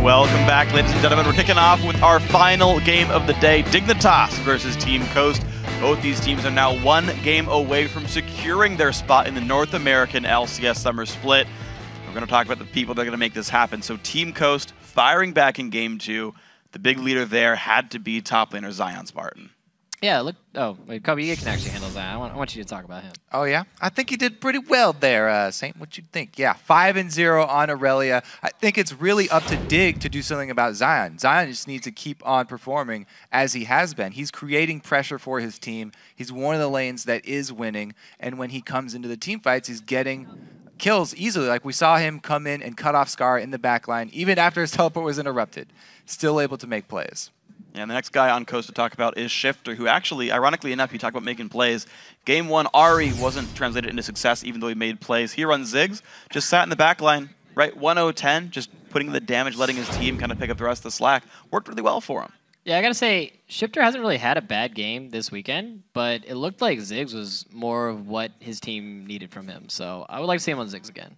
Welcome back, ladies and gentlemen. We're kicking off with our final game of the day, Dignitas versus Team Coast. Both these teams are now one game away from securing their spot in the North American LCS Summer Split. We're going to talk about the people that are going to make this happen. So Team Coast firing back in Game 2. The big leader there had to be top laner ZionSpartan. Yeah, look. Oh, wait, Kobe, you can actually handle that. I want you to talk about him. Oh, yeah? I think he did pretty well there, Saint. What you think? Yeah, 5-0 on Irelia. I think it's really up to Dig to do something about Zion. Zion just needs to keep on performing as he has been. He's creating pressure for his team. He's one of the lanes that is winning. And when he comes into the team fights, he's getting kills easily. Like we saw him come in and cut off Scarra in the backline, even after his teleport was interrupted. Still able to make plays. And the next guy on Coast to talk about is Shiptur, who actually, ironically enough, you talk about making plays. Game 1, Ari wasn't translated into success, even though he made plays. He runs Ziggs, just sat in the back line, right? 1-0-10, just putting the damage, letting his team kind of pick up the rest of the slack. Worked really well for him. Yeah, I got to say, Shiptur hasn't really had a bad game this weekend, but it looked like Ziggs was more of what his team needed from him. So I would like to see him on Ziggs again.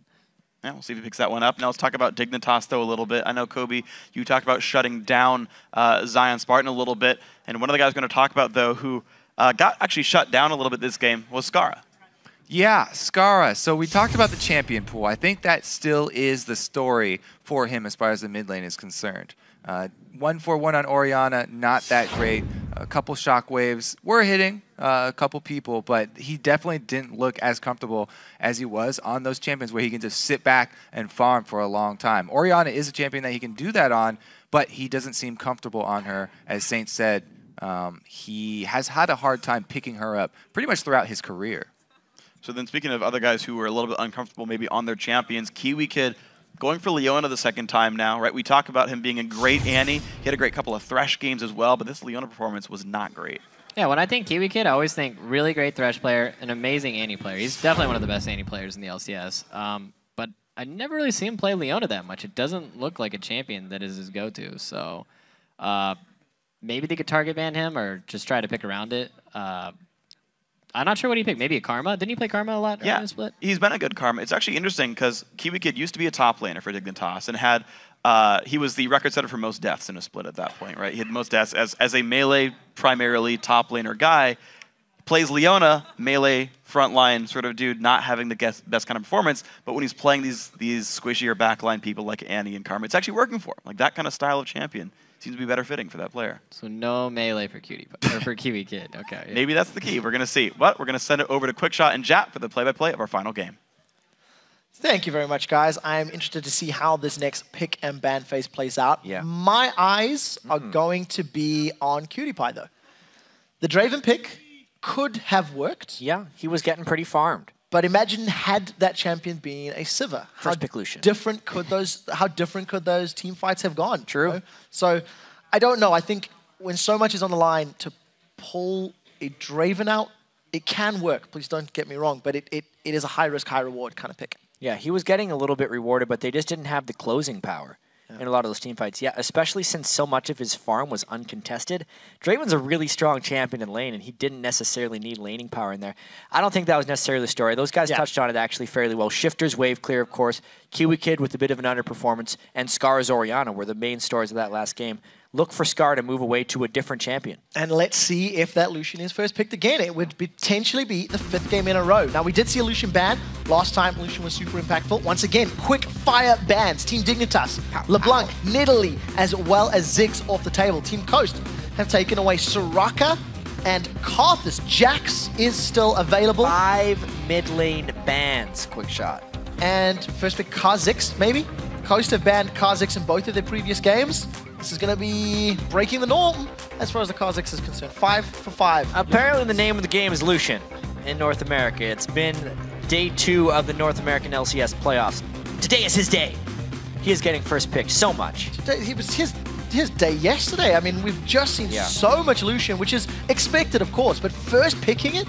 Yeah, we'll see if he picks that one up. Now let's talk about Dignitas, though, a little bit. I know, Kobe, you talked about shutting down ZionSpartan a little bit. And one of the guys we're going to talk about, though, who got actually shut down a little bit this game was Scarra. Yeah, Scarra. So we talked about the champion pool. I think that still is the story for him as far as the mid lane is concerned. 1-4-1 on Orianna, not that great. A couple shockwaves were hitting a couple people, but he definitely didn't look as comfortable as he was on those champions where he can just sit back and farm for a long time. Orianna is a champion that he can do that on, but he doesn't seem comfortable on her. As Saint said, he has had a hard time picking her up pretty much throughout his career. So then speaking of other guys who were a little bit uncomfortable maybe on their champions, KiWiKiD going for Leona the second time now, right? We talk about him being a great Annie. He had a great couple of Thresh games as well, but this Leona performance was not great. Yeah, when I think KiWiKiD, I always think really great Thresh player, an amazing Annie player. He's definitely one of the best Annie players in the LCS. But I never really see him play Leona that much. It doesn't look like a champion that is his go-to. So maybe they could target ban him or just try to pick around it. I'm not sure what he picked. Maybe a Karma? Didn't he play Karma a lot in the split? He's been a good Karma. It's actually interesting because KiWiKiD used to be a top laner for Dignitas and had he was the record setter for most deaths in a split at that point, right? He had most deaths as a melee, primarily top laner guy. Plays Leona, melee, frontline sort of dude, not having the best kind of performance, but when he's playing these squishier backline people like Annie and Karma, it's actually working for him. Like that kind of style of champion seems to be better fitting for that player. So no melee for KiWiKiD. Okay. Yeah. Maybe that's the key. We're going to see. But we're going to send it over to Quickshot and Jap for the play-by-play of our final game. Thank you very much, guys. I'm interested to see how this next pick and ban phase plays out. Yeah. My eyes are going to be on KiWiKiD, though. The Draven pick could have worked. Yeah, he was getting pretty farmed. But imagine had that champion been a Sivir. First pick Lucian. How different could those team fights have gone? True. You know? So I don't know. I think when so much is on the line, to pull a Draven out, it can work. Please don't get me wrong, but it is a high risk, high reward kind of pick. Yeah, he was getting a little bit rewarded, but they just didn't have the closing power in a lot of those team fights. Yeah, especially since so much of his farm was uncontested. Draven's a really strong champion in lane, and he didn't necessarily need laning power in there. I don't think that was necessarily the story. Those guys touched on it actually fairly well. Shiftur's wave clear, of course. KiWiKiD with a bit of an underperformance, and Scarra's Orianna were the main stories of that last game. Look for Scarra to move away to a different champion. And let's see if that Lucian is first picked again. It would potentially be the 5th game in a row. Now, we did see a Lucian ban. Last time, Lucian was super impactful. Once again, quick fire bans. Team Dignitas, LeBlanc, Nidalee, as well as Ziggs off the table. Team Coast have taken away Soraka and Kha'zix. Jax is still available. 5 mid lane bans, quick shot. And first pick Kha'zix, maybe? Coast have banned Kha'zix in both of their previous games. This is going to be breaking the norm as far as the Kha'zix is concerned. 5 for 5. Apparently the name of the game is Lucian in North America. It's been day 2 of the North American LCS playoffs. Today is his day. He is getting first pick so much. It was his day yesterday. I mean, we've just seen so much Lucian, which is expected, of course, but first picking it,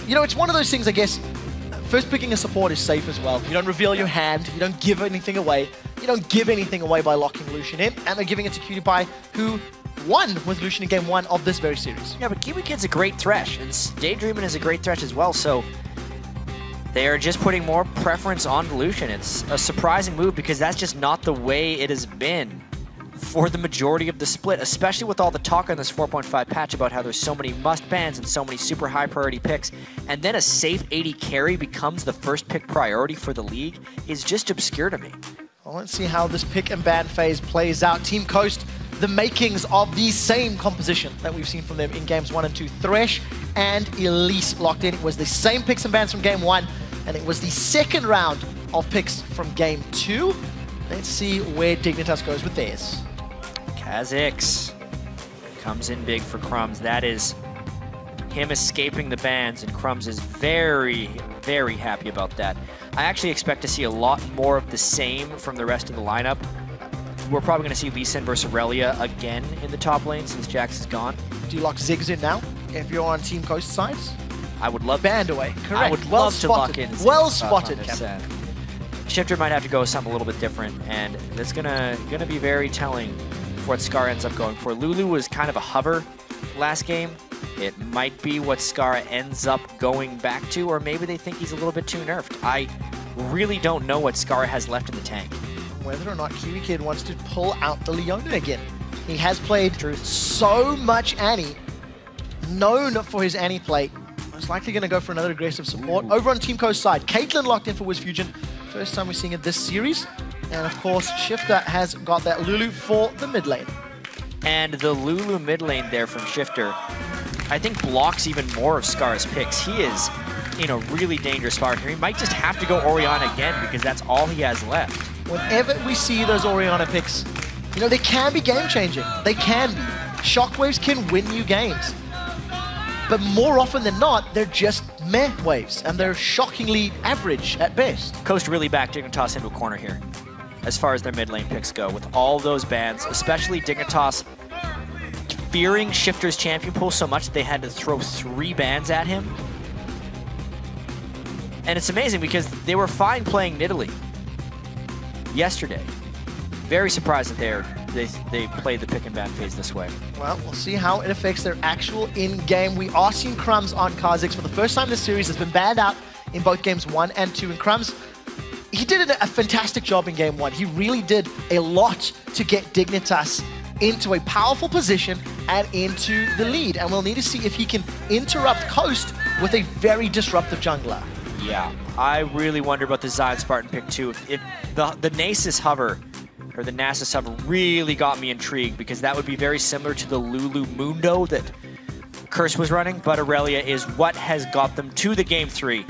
you know, it's one of those things, I guess. First picking a support is safe as well. You don't reveal your hand, you don't give anything away. You don't give anything away by locking Lucian in, and they're giving it to KiWiKiD, who won with Lucian in game 1 of this very series. Yeah, but KiWiKid's a great Thresh, and Daydreamin is a great Thresh as well, so They are just putting more preference on Lucian. It's a surprising move because that's just not the way it has been for the majority of the split, especially with all the talk on this 4.5 patch about how there's so many must bans and so many super high priority picks, and then a safe 80 carry becomes the first pick priority for the league is just obscure to me. Well, let's see how this pick and ban phase plays out. Team Coast, the makings of the same composition that we've seen from them in games 1 and 2. Thresh and Elise locked in. It was the same picks and bans from game 1, and it was the second round of picks from game 2. Let's see where Dignitas goes with theirs. Kha'zix comes in big for Crumbzz. That is him escaping the bans, and Crumbzz is very, very happy about that. I actually expect to see a lot more of the same from the rest of the lineup. We're probably going to see Lucian versus Irelia again in the top lane since Jax is gone. Do you lock Ziggs in now if you're on Team Coast side? I would love Band away, correct. I would well love spotted. to lock in. Well spotted, Kevin. Shiptur might have to go with something a little bit different, and that's gonna be very telling for what Scarra ends up going for. Lulu was kind of a hover last game. It might be what Scarra ends up going back to, or maybe they think he's a little bit too nerfed. I really don't know what Scarra has left in the tank. Whether or not KiWiKiD wants to pull out the Leona again. He has played so much Annie, known for his Annie play. Most likely going to go for another aggressive support. Over on Team Coast side, Caitlyn locked in for WizFujiiN. First time we're seeing it this series. And of course, Shifter has got that Lulu for the mid lane. And the Lulu mid lane there from Shifter, I think blocks even more of Scarra's picks. He is in a really dangerous spot here. He might just have to go Orianna again because that's all he has left. Whenever we see those Orianna picks, you know, they can be game-changing. They can be. Shockwaves can win you games. But more often than not, they're just meh waves, and they're shockingly average at best. Coast really backed Dignitas into a corner here, as far as their mid lane picks go, with all those bans, especially Dignitas fearing Shifter's champion pool so much that they had to throw 3 bans at him. And it's amazing because they were fine playing Nidalee yesterday. Very surprised that they played the pick and ban phase this way. Well, we'll see how it affects their actual in-game. We are seeing Crumbzz on Kha'zix for the first time this series. Has been banned out in both games 1 and 2. And Crumbzz, he did a fantastic job in game 1. He really did a lot to get Dignitas into a powerful position and into the lead. And we'll need to see if he can interrupt Coast with a very disruptive jungler. Yeah, I really wonder about the ZionSpartan pick too. If the Nasus hover, or the Nasus hover, really got me intrigued because that would be very similar to the Lulu Mundo that Curse was running, but Irelia is what has got them to the game 3.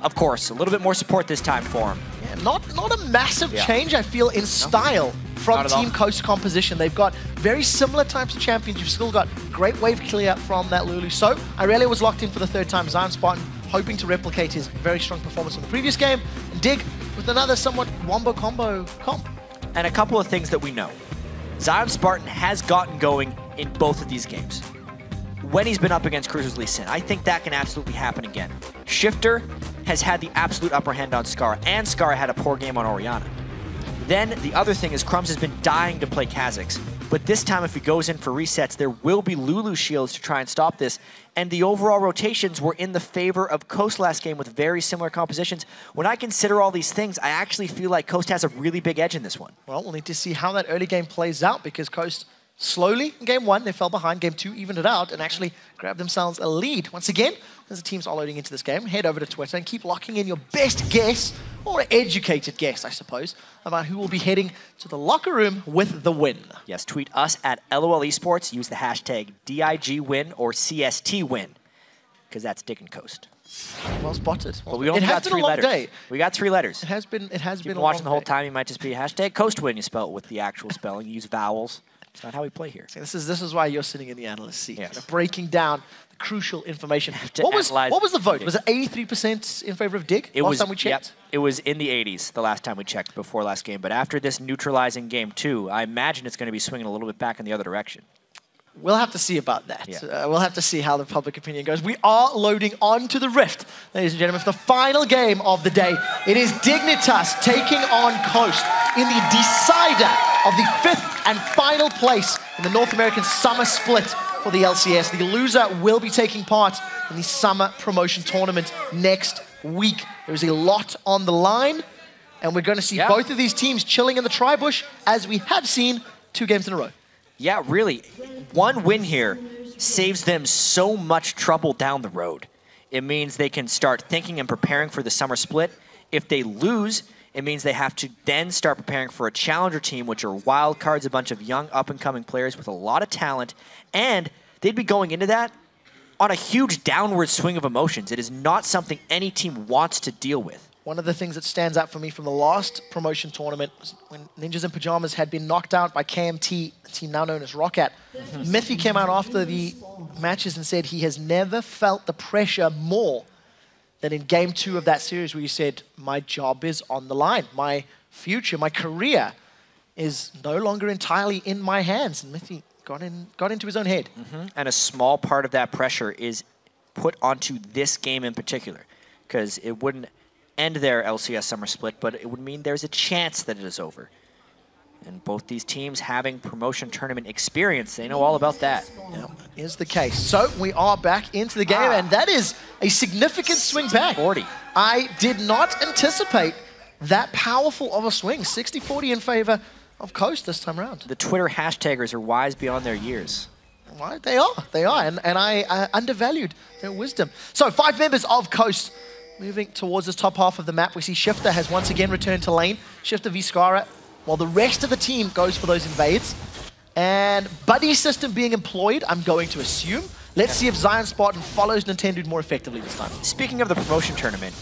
Of course, a little bit more support this time for him. Yeah, not a massive change, I feel, in style from Team Coast composition. They've got very similar types of champions. You've still got great wave clear from that Lulu. So, Irelia was locked in for the 3rd time. ZionSpartan hoping to replicate his very strong performance from the previous game and dig with another somewhat wombo combo comp. And a couple of things that we know. ZionSpartan has gotten going in both of these games when he's been up against Cruz's Lucian. I think that can absolutely happen again. Shifter has had the absolute upper hand on Scarra, and Scarra had a poor game on Orianna. Then the other thing is Crumbzz has been dying to play Kha'zix, but this time if he goes in for resets, there will be Lulu shields to try and stop this, and the overall rotations were in the favor of Coast last game with very similar compositions. When I consider all these things, I actually feel like Coast has a really big edge in this one. Well, we'll need to see how that early game plays out because Coast slowly in game 1, they fell behind. Game 2 evened it out and actually grabbed themselves a lead. Once again, as the teams are loading into this game, head over to Twitter and keep locking in your best guess, or an educated guess, I suppose, about who will be heading to the locker room with the win. Yes, tweet us at LOL Esports. Use the hashtag DIGWin or CSTWin, because that's Dick and Coast. Well spotted. But we only got 3 letters. Day. We got 3 letters. It has been. It has been. Watching the whole time, you might just be hashtag CoastWin. You spell it with the actual spelling. You use vowels. It's not how we play here. See, this is why you're sitting in the analyst seat, yes. breaking down the crucial information. What was the vote? Was it 83% in favor of Dig last time we checked? Yep, it was in the 80s the last time we checked before last game. But after this neutralizing game 2, I imagine it's going to be swinging a little bit back in the other direction. We'll have to see about that. Yeah. We'll have to see how the public opinion goes. We are loading onto the Rift, ladies and gentlemen, for the final game of the day. It is Dignitas taking on Coast in the decider of the 5th and final place in the North American Summer Split for the LCS. The loser will be taking part in the Summer Promotion Tournament next week. There is a lot on the line, and we're going to see both of these teams chilling in the tri-bush, as we have seen 2 games in a row. Yeah, really. One win here saves them so much trouble down the road. It means they can start thinking and preparing for the summer split. If they lose, it means they have to then start preparing for a challenger team, which are wild cards, a bunch of young up-and-coming players with a lot of talent, and they'd be going into that on a huge downward swing of emotions. It is not something any team wants to deal with. One of the things that stands out for me from the last promotion tournament was when Ninjas in Pajamas had been knocked out by KMT, a team now known as Roccat. Miffy came out after the matches and said he has never felt the pressure more than in game 2 of that series, where he said, my job is on the line. My future, my career is no longer entirely in my hands. And Miffy got into his own head. And a small part of that pressure is put onto this game in particular, because it wouldn't end their LCS summer split, but it would mean there's a chance that it is over. And both these teams having promotion tournament experience, they know all about that. Yeah, is the case. So we are back into the game, and that is a significant swing back. 40. I did not anticipate that powerful of a swing. 60-40 in favor of Coast this time around. The Twitter hashtaggers are wise beyond their years. Well, they are, and I undervalued their wisdom. So 5 members of Coast moving towards this top half of the map. We see Shiptur has once again returned to lane. Shiptur v Scarra, while the rest of the team goes for those invades. And buddy system being employed, I'm going to assume. Let's see if ZionSpartan follows Nintendude more effectively this time. Speaking of the promotion tournament,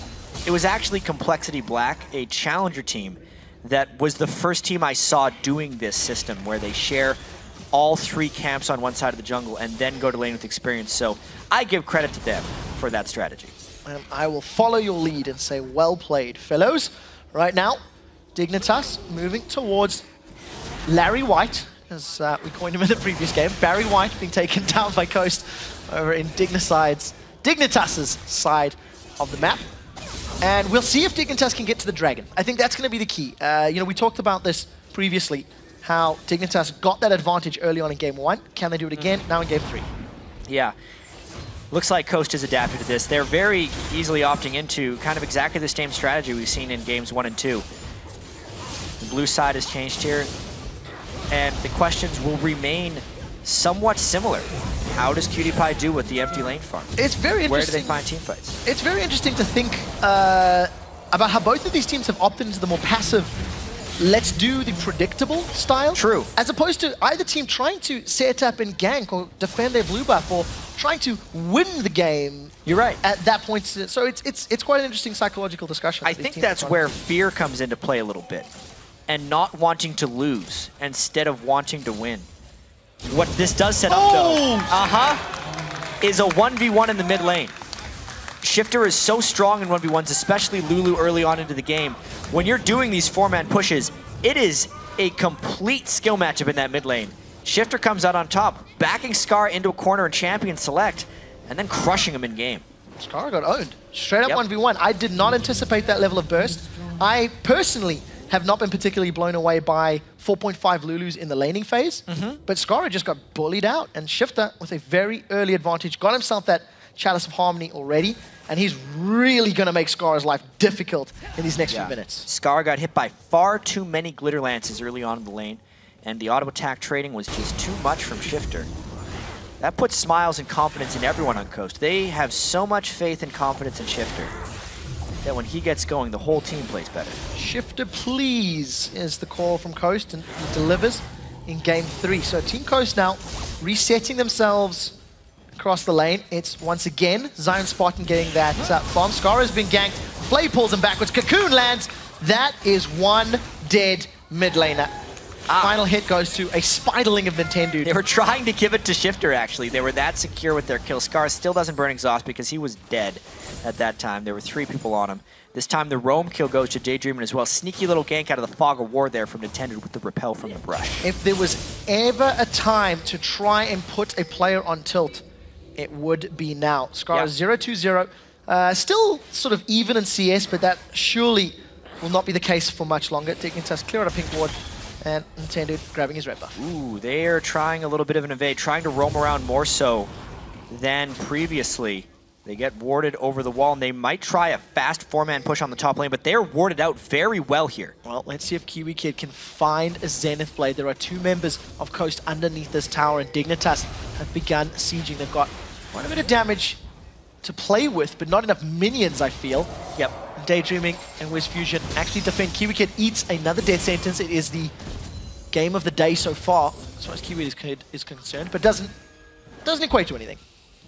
it was actually Complexity Black, a challenger team, that was the first team I saw doing this system, where they share all 3 camps on one side of the jungle and then go to lane with experience. So I give credit to them for that strategy. And I will follow your lead and say, well played, fellows. Right now, Dignitas moving towards Larry White, as we coined him in the previous game. Barry White being taken down by Coast over in Dignitas's side of the map. And we'll see if Dignitas can get to the Dragon. I think that's going to be the key. You know, we talked about this previously, how Dignitas got that advantage early on in game 1. Can they do it again now in game 3? Yeah. Looks like Coast has adapted to this. They're very easily opting into kind of exactly the same strategy we've seen in games 1 and 2. The blue side has changed here, and the questions will remain somewhat similar. How does KiWiKiD do with the empty lane farm? It's very interesting. Where do they find team fights? It's very interesting to think about how both of these teams have opted into the more passive, let's do the predictable style. True. As opposed to either team trying to set up and gank or defend their blue buff, or trying to win the game. You're right. At that point. So it's quite an interesting psychological discussion. I think that's where fear comes into play a little bit, and not wanting to lose instead of wanting to win. What this does set up, though, is a 1v1 in the mid lane. Shiptur is so strong in 1v1s, especially Lulu early on into the game. When you're doing these 4-man pushes, it is a complete skill matchup in that mid lane. Shiptur comes out on top, backing Scarra into a corner and champion select, and then crushing him in game. Scarra got owned. Straight up 1v1. I did not anticipate that level of burst. I personally have not been particularly blown away by 4.5 Lulus in the laning phase, but Scarra just got bullied out, and Shiptur, with a very early advantage, got himself that Chalice of Harmony already, and he's really going to make Scarra's life difficult in these next few minutes. Scarra got hit by far too many Glitter Lances early on in the lane, and the auto attack trading was just too much from Shiptur. That puts smiles and confidence in everyone on Coast. They have so much faith and confidence in Shiptur that when he gets going, the whole team plays better. Shiptur, please, is the call from Coast, and he delivers in game 3. So Team Coast now resetting themselves across the lane. It's once again ZionSpartan getting that bomb. Scarra's been ganked. Flay pulls him backwards. Cocoon lands. That is one dead mid laner. Final hit goes to a Spiderling of Nintendude. They were trying to give it to Shiptur, actually. They were that secure with their kill. Scarra still doesn't burn exhaust because he was dead at that time. There were 3 people on him. This time the roam kill goes to Daydreamin as well. Sneaky little gank out of the Fog of War there from Nintendude with the repel from the brush. If there was ever a time to try and put a player on tilt, it would be now. Scarra 0-2-0. Still sort of even in CS, but that surely will not be the case for much longer. Dignitas clear out a pink ward, and Nintendude grabbing his red buff. Ooh, they're trying a little bit of an evade, trying to roam around more so than previously. They get warded over the wall, and they might try a fast 4-man push on the top lane, but they're warded out very well here. Well, let's see if KiWiKiD can find a Zenith Blade. There are 2 members of Coast underneath this tower, and Dignitas have begun sieging. They've got quite a bit of damage to play with, but not enough minions, I feel. Yep. Daydreamin and WizFujiiN actually defend. KiWiKiD eats another death sentence. It is the game of the day so far, as far as KiWiKiD is concerned, but doesn't equate to anything.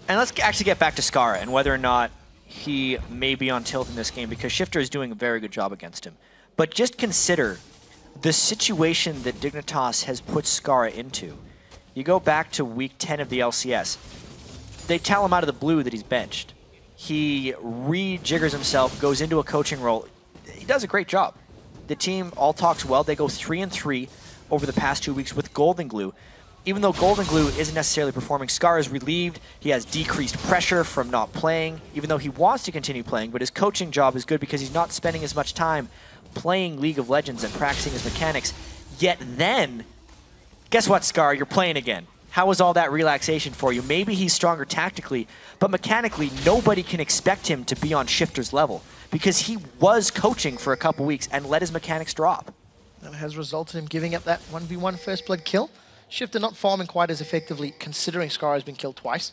And let's actually get back to Scarra and whether or not he may be on tilt in this game, because Shiptur is doing a very good job against him. But just consider the situation that Dignitas has put Scarra into. You go back to week 10 of the LCS. They tell him out of the blue that he's benched. He rejiggers himself, goes into a coaching role. He does a great job. The team all talks well. They go 3-3 over the past 2 weeks with Golden Glue. Even though Golden Glue isn't necessarily performing, Scarra is relieved. He has decreased pressure from not playing, even though he wants to continue playing, but his coaching job is good because he's not spending as much time playing League of Legends and practicing his mechanics. Yet then, guess what, Scarra? You're playing again. How was all that relaxation for you? Maybe he's stronger tactically, but mechanically, nobody can expect him to be on Shifter's level because he was coaching for a couple weeks and let his mechanics drop. That has resulted in him giving up that 1v1 first blood kill. Shiftur not farming quite as effectively, considering Scarra has been killed twice.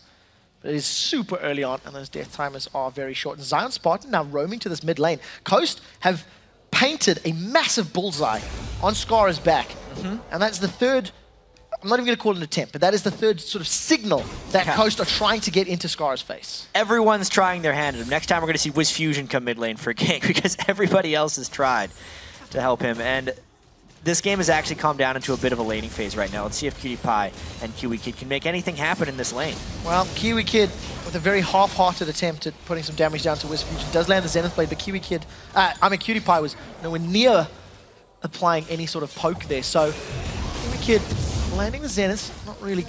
But it is super early on, and those death timers are very short. And ZionSpartan now roaming to this mid lane. Coast have painted a massive bullseye on Scarra's back. And that's the third, I'm not even going to call it an attempt, but that is the third sort of signal that Coast are trying to get into Scarra's face. Everyone's trying their hand at him. Next time we're going to see WizFujiiN come mid lane for a gank because everybody else has tried to help him. And this game has actually calmed down into a bit of a laning phase right now. Let's see if PewDiePie and KiWiKiD can make anything happen in this lane. Well, KiWiKiD, with a very half-hearted attempt at putting some damage down to WizFujiiN, does land the Zenith Blade, but PewDiePie was nowhere near applying any sort of poke there. So KiWiKiD landing the Zenith, not really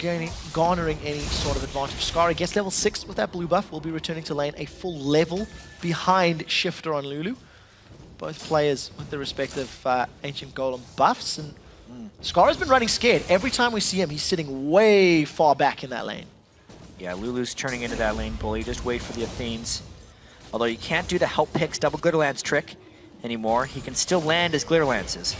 garnering any sort of advantage. Scarra gets level 6 with that blue buff, will be returning to lane a full level behind Shiftur on Lulu. Both players with their respective Ancient Golem buffs, and Scarra's been running scared. Every time we see him, he's sitting way far back in that lane. Yeah, Lulu's turning into that lane bully. Just wait for the Athenes. Although you can't do the help picks double Glitter Lance trick anymore, he can still land his Glitter Lances.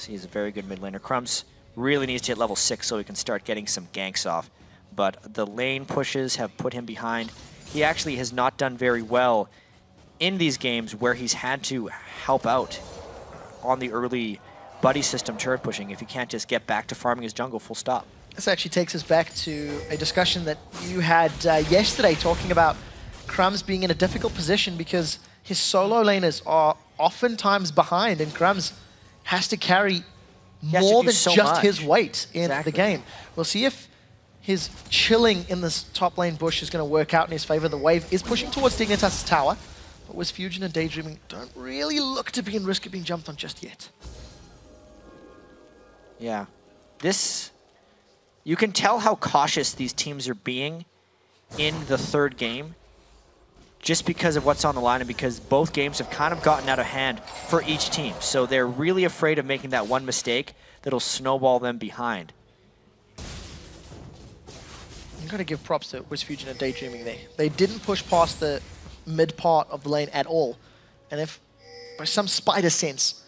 He's a very good mid laner. Crumbzz really needs to hit level 6 so he can start getting some ganks off. But the lane pushes have put him behind. He actually has not done very well in these games where he's had to help out on the early buddy system turret pushing if he can't just get back to farming his jungle full stop. This actually takes us back to a discussion that you had yesterday, talking about Crumbzz being in a difficult position because his solo laners are oftentimes behind, and Crumbzz has to carry more than just his weight in the game. We'll see if his chilling in this top lane bush is going to work out in his favor. The wave is pushing towards Dignitas' tower, but WizFujiiN and Daydreamin don't really look to be in risk of being jumped on just yet. Yeah. You can tell how cautious these teams are being in the third game just because of what's on the line and because both games have kind of gotten out of hand for each team. So they're really afraid of making that one mistake that'll snowball them behind. You've got to give props to WizFujiiN and Daydreamin there. They didn't push past the mid part of the lane at all. And if, by some spider sense,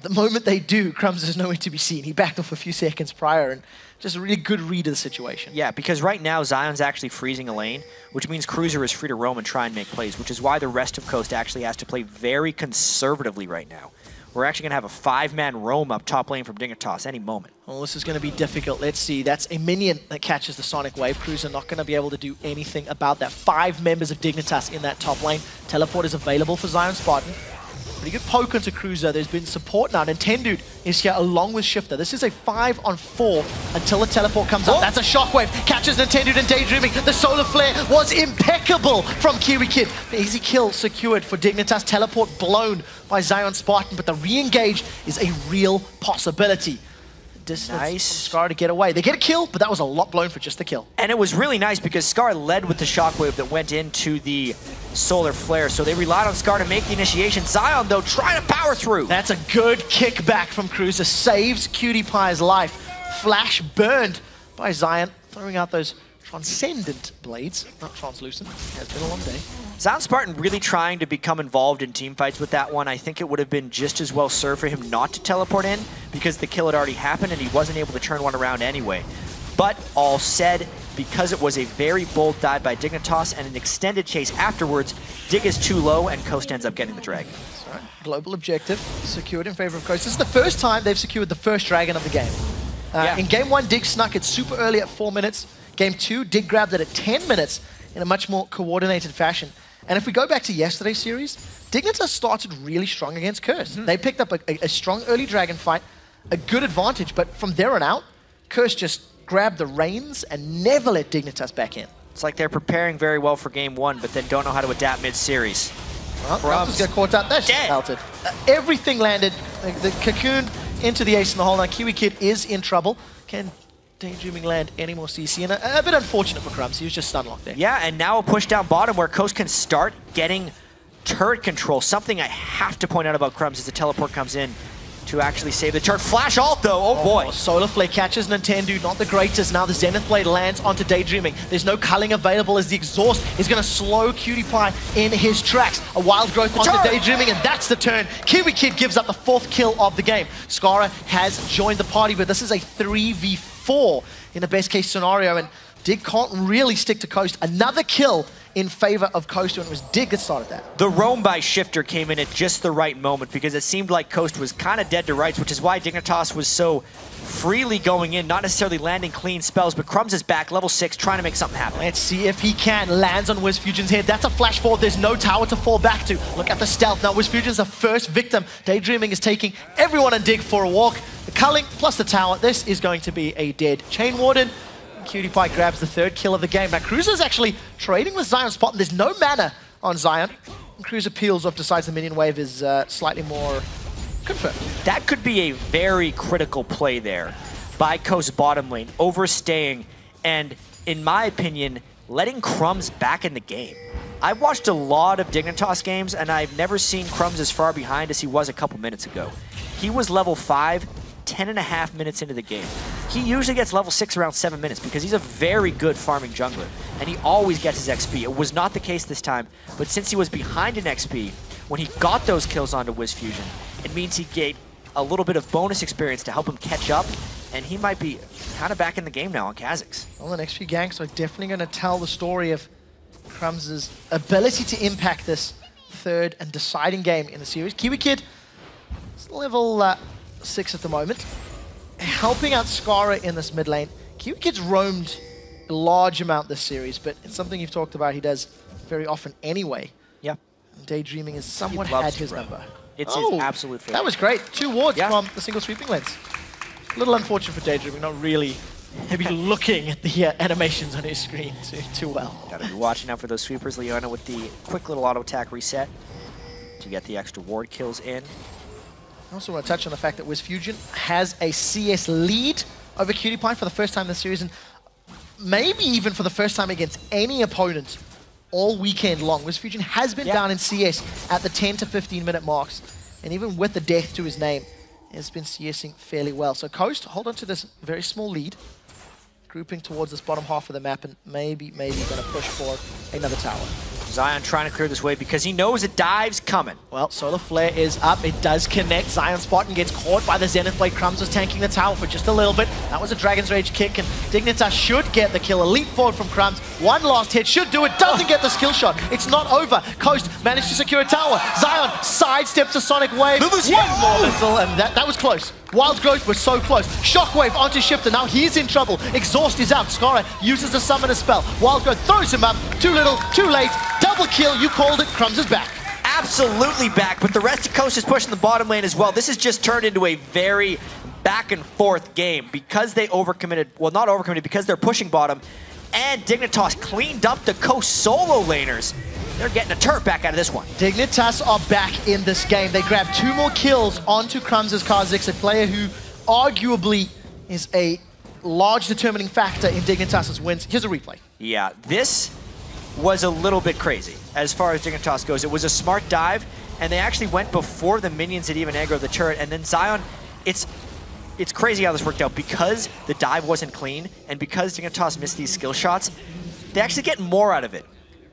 the moment they do, Crumbzz is nowhere to be seen. He backed off a few seconds prior, and just a really good read of the situation. Yeah, because right now Zion's actually freezing a lane, which means Cruiser is free to roam and try and make plays, which is why the rest of Coast actually has to play very conservatively right now. We're actually going to have a 5-man roam up top lane from Dignitas any moment. Well, this is going to be difficult. Let's see. That's a minion that catches the Sonic Wave. Cruz are not going to be able to do anything about that. 5 members of Dignitas in that top lane. Teleport is available for ZionSpartan. Pretty good poke onto Cruiser. There's been support now. Nintendude is here along with Shiftur. This is a 5-on-4 until the teleport comes up. That's a shockwave. Catches Nintendude and Daydreamin. The solar flare was impeccable from KiWiKiD. The easy kill secured for Dignitas. Teleport blown by ZionSpartan, but the re-engage is a real possibility. Nice. Scarra to get away. They get a kill, but that was a lot blown for just the kill. And it was really nice because Scarra led with the shockwave that went into the solar flare, so they relied on Scarra to make the initiation. Zion, though, trying to power through. That's a good kickback from Cruiser. Saves PewDiePie's life. Flash burned by Zion, throwing out those transcendent blades, not translucent. Has been a long day. ZionSpartan really trying to become involved in team fights with that one. I think it would have been just as well served for him not to teleport in because the kill had already happened and he wasn't able to turn one around anyway. But all said, because it was a very bold dive by Dignitas and an extended chase afterwards, Dig is too low and Coast ends up getting the dragon. That's right. Global objective secured in favor of Coast. This is the first time they've secured the first dragon of the game. In game 1, Dig snuck it super early at 4 minutes. Game 2, Dig grabbed it at 10 minutes in a much more coordinated fashion. And if we go back to yesterday's series, Dignitas started really strong against Curse. They picked up a strong early dragon fight, a good advantage, but from there on out, Curse just grabbed the reins and never let Dignitas back in. It's like they're preparing very well for game 1, but then don't know how to adapt mid-series. Well, Crumbzz got caught out. That's just melted. Everything landed. The cocoon into the ace in the hole. Now KiWiKiD is in trouble. Can Daydreamin land any more CC? And a bit unfortunate for Crumbzz. He was just stun locked there. Yeah, and now a push down bottom where Coast can start getting turret control. Something I have to point out about Crumbzz as the teleport comes in to actually save the turret. Flash ult though, oh boy. Solar Flare catches Nintendu, not the greatest. Now the Zenith Blade lands onto Daydreamin. There's no culling available as the exhaust is going to slow KiWiKiD in his tracks. A wild growth onto Daydreamin, and that's the turn. KiWiKiD gives up the 4th kill of the game. Scarra has joined the party, but this is a 3v4 in the best case scenario, and Dig can't really stick to Coast. Another kill in favor of Coast, and it was Dig that started that. The roam by Shiptur came in at just the right moment because it seemed like Coast was kind of dead to rights, which is why Dignitas was so freely going in, not necessarily landing clean spells, but Crumbzz is back, level 6, trying to make something happen. Let's see if he can. Lands on WizFujiiN's head. That's a flash forward. There's no tower to fall back to. Look at the stealth. Now WizFujiiN's the first victim. Daydreamin is taking everyone on Dig for a walk. The culling plus the tower. This is going to be a dead Chain Warden. KiWiKiD grabs the 3rd kill of the game. Now Cruzer's actually trading with ZionSpartan. There's no mana on Zion. And Cruzer peels off, decides the minion wave is slightly more confirmed. That could be a very critical play there by Coast bottom lane, overstaying and, in my opinion, letting Crumbzz back in the game. I've watched a lot of Dignitas games and I've never seen Crumbzz as far behind as he was a couple minutes ago. He was level 5, 10.5 minutes into the game. He usually gets level 6 around 7 minutes because he's a very good farming jungler, and he always gets his XP. It was not the case this time, but since he was behind in XP, when he got those kills onto WizFujiiN, it means he gained a little bit of bonus experience to help him catch up, and he might be kind of back in the game now on Kha'zix. Well, the next few ganks are definitely going to tell the story of Crumbzz's ability to impact this 3rd and deciding game in the series. KiWiKiD is level 6 at the moment, helping out Scarra in this mid lane. KiWiKid's roamed a large amount this series, but it's something you've talked about he does very often anyway. Yeah. Daydreamin has somewhat had his number. It's his absolute favorite. That was great. 2 wards from the single sweeping lens. A little unfortunate for Daydreamin, not really maybe looking at the animations on his screen too well. Gotta be watching out for those sweepers. Leona with the quick little auto attack reset to get the extra ward kills in. I also want to touch on the fact that WizFujiiN has a CS lead over KiWiKiD for the first time this series, and maybe even for the first time against any opponent all weekend long. WizFujiiN has been down in CS at the 10 to 15 minute marks, and even with the death to his name, has been CSing fairly well. So Coast, hold on to this very small lead, grouping towards this bottom half of the map, and maybe going to push for another tower. Zion trying to clear this way because he knows a dive's coming. Well, Solar Flare is up. It does connect. ZionSpartan gets caught by the Zenith Blade. Crumbzz was tanking the tower for just a little bit. That was a Dragon's Rage kick, and Dignitas should get the kill. A leap forward from Crumbzz. One last hit should do it. Doesn't get the skill shot. It's not over. Coast managed to secure a tower. Zion sidesteps a Sonic Wave. One more missile, and that was close. Wild Growth was so close. Shockwave onto Shiptur. Now he's in trouble. Exhaust is out. Scarra uses the summoner spell. Wild Growth throws him up. Too little, too late. Double kill. You called it. Crumbzz is back. Absolutely back, but the rest of Coast is pushing the bottom lane as well. This has just turned into a very back and forth game because they overcommitted. Well, not overcommitted, because they're pushing bottom. And Dignitas cleaned up the Coast solo laners. They're getting a turret back out of this one. Dignitas are back in this game. They grabbed 2 more kills onto Crumbz's Kha'zix, a player who arguably is a large determining factor in Dignitas' wins. Here's a replay. Yeah, this was a little bit crazy as far as Dignitas goes. It was a smart dive, and they actually went before the minions had even aggroed the turret, and then Zion, it's it's crazy how this worked out. Because the dive wasn't clean, and because Dignitas missed these skill shots, they actually get more out of it.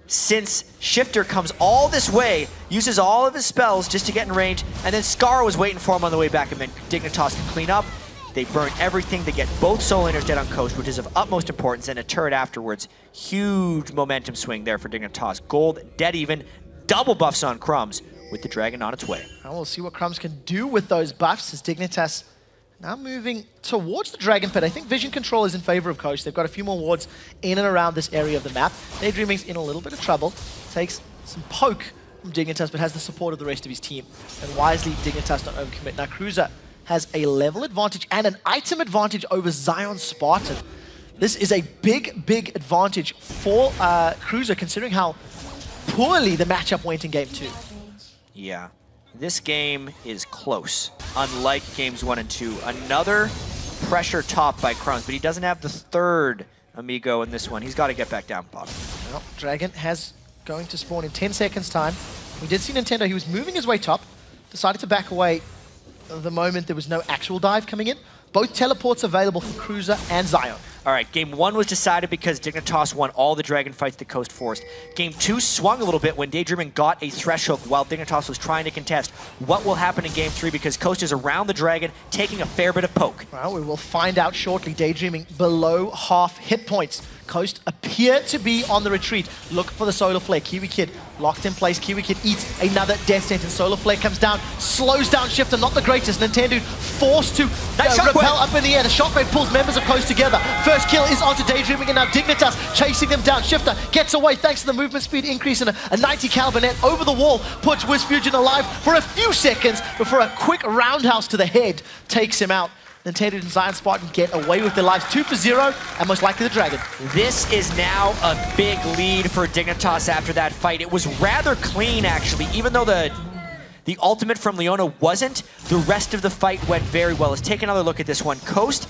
Since Shiptur comes all this way, uses all of his spells just to get in range, and then Scarra was waiting for him on the way back, and then Dignitas can clean up. They burn everything. They get both solo laners dead on Coast, which is of utmost importance, and a turret afterwards. Huge momentum swing there for Dignitas. Gold, dead even, double buffs on Crumbzz with the dragon on its way. And we'll see what Crumbzz can do with those buffs as Dignitas now moving towards the Dragon Pit. I think vision control is in favor of Coast. They've got a few more wards in and around this area of the map. Daydreamin's in a little bit of trouble. Takes some poke from Dignitas, but has the support of the rest of his team. And wisely, Dignitas don't overcommit. Now, Cruiser has a level advantage and an item advantage over ZionSpartan. This is a big, big advantage for Cruiser, considering how poorly the matchup went in Game 2. Yeah. This game is close, unlike games 1 and 2. Another pressure top by Crumbzz, but he doesn't have the third amigo in this one. He's got to get back down bottom. Well, Dragon has going to spawn in 10 seconds time. We did see Nintendo, he was moving his way top, decided to back away the moment there was no actual dive coming in. Both teleports available for Cruiser and Zion. All right, game 1 was decided because Dignitas won all the dragon fights the Coast forced. Game 2 swung a little bit when Daydreamin got a Thresh hook while Dignitas was trying to contest. What will happen in game 3 because Coast is around the dragon, taking a fair bit of poke. Well, we will find out shortly. Daydreamin below half hit points. Coast appear to be on the retreat. Look for the Solar Flare. KiWiKiD locked in place. KiWiKiD eats another death sentence. Solar Flare comes down, slows down Shiptur, not the greatest. Nintendude forced to repel up in the air. The Shockwave pulls members of Coast together. First kill is onto Daydreamin, and now Dignitas chasing them down. Shiptur gets away thanks to the movement speed increase, and a 90 caliber net over the wall puts WizFujiiN alive for a few seconds before a quick roundhouse to the head takes him out. Nintendo and ZionSpartan get away with their lives 2 for 0, and most likely the Dragon. This is now a big lead for Dignitas after that fight. It was rather clean, actually, even though the ultimate from Leona wasn't. The rest of the fight went very well. Let's take another look at this one. Coast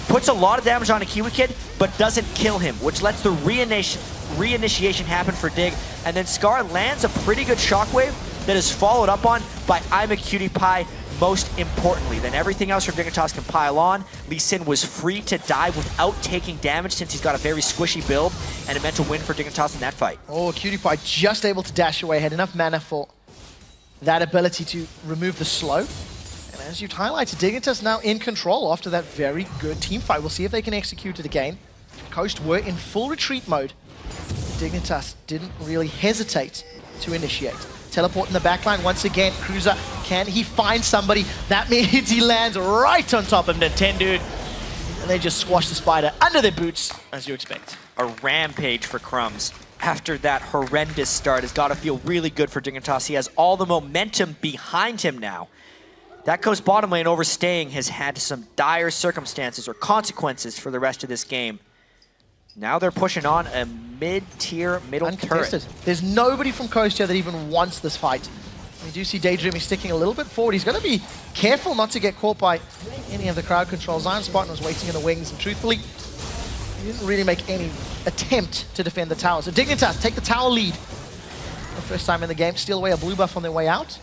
puts a lot of damage on a KiWiKiD, but doesn't kill him, which lets the reinitiation happen for Dig, and then Scarra lands a pretty good shockwave that is followed up on by Imaqtpie. Most importantly, then everything else from Dignitas can pile on. Lucian was free to dive without taking damage since he's got a very squishy build, and it meant to win for Dignitas in that fight. Oh, Imaqtpie just able to dash away, had enough mana for that ability to remove the slow. And as you've highlighted, Dignitas now in control after that very good team fight. We'll see if they can execute it again. Coast were in full retreat mode. Dignitas didn't really hesitate to initiate. Teleport in the backline once again. Cruiser, can he find somebody? That means he lands right on top of Nintendude. And they just squash the spider under their boots, as you expect. A rampage for Crumbzz. After that horrendous start, has got to feel really good for Dignitas. He has all the momentum behind him now. That Coast bottom lane overstaying has had some dire circumstances or consequences for the rest of this game. Now they're pushing on a mid-tier middle turret. There's nobody from Coast here that even wants this fight. We do see Daydreamin sticking a little bit forward. He's going to be careful not to get caught by any of the crowd control. ZionSpartan was waiting in the wings, and truthfully, he didn't really make any attempt to defend the tower. So Dignitas take the tower lead. The first time in the game, steal away a blue buff on their way out.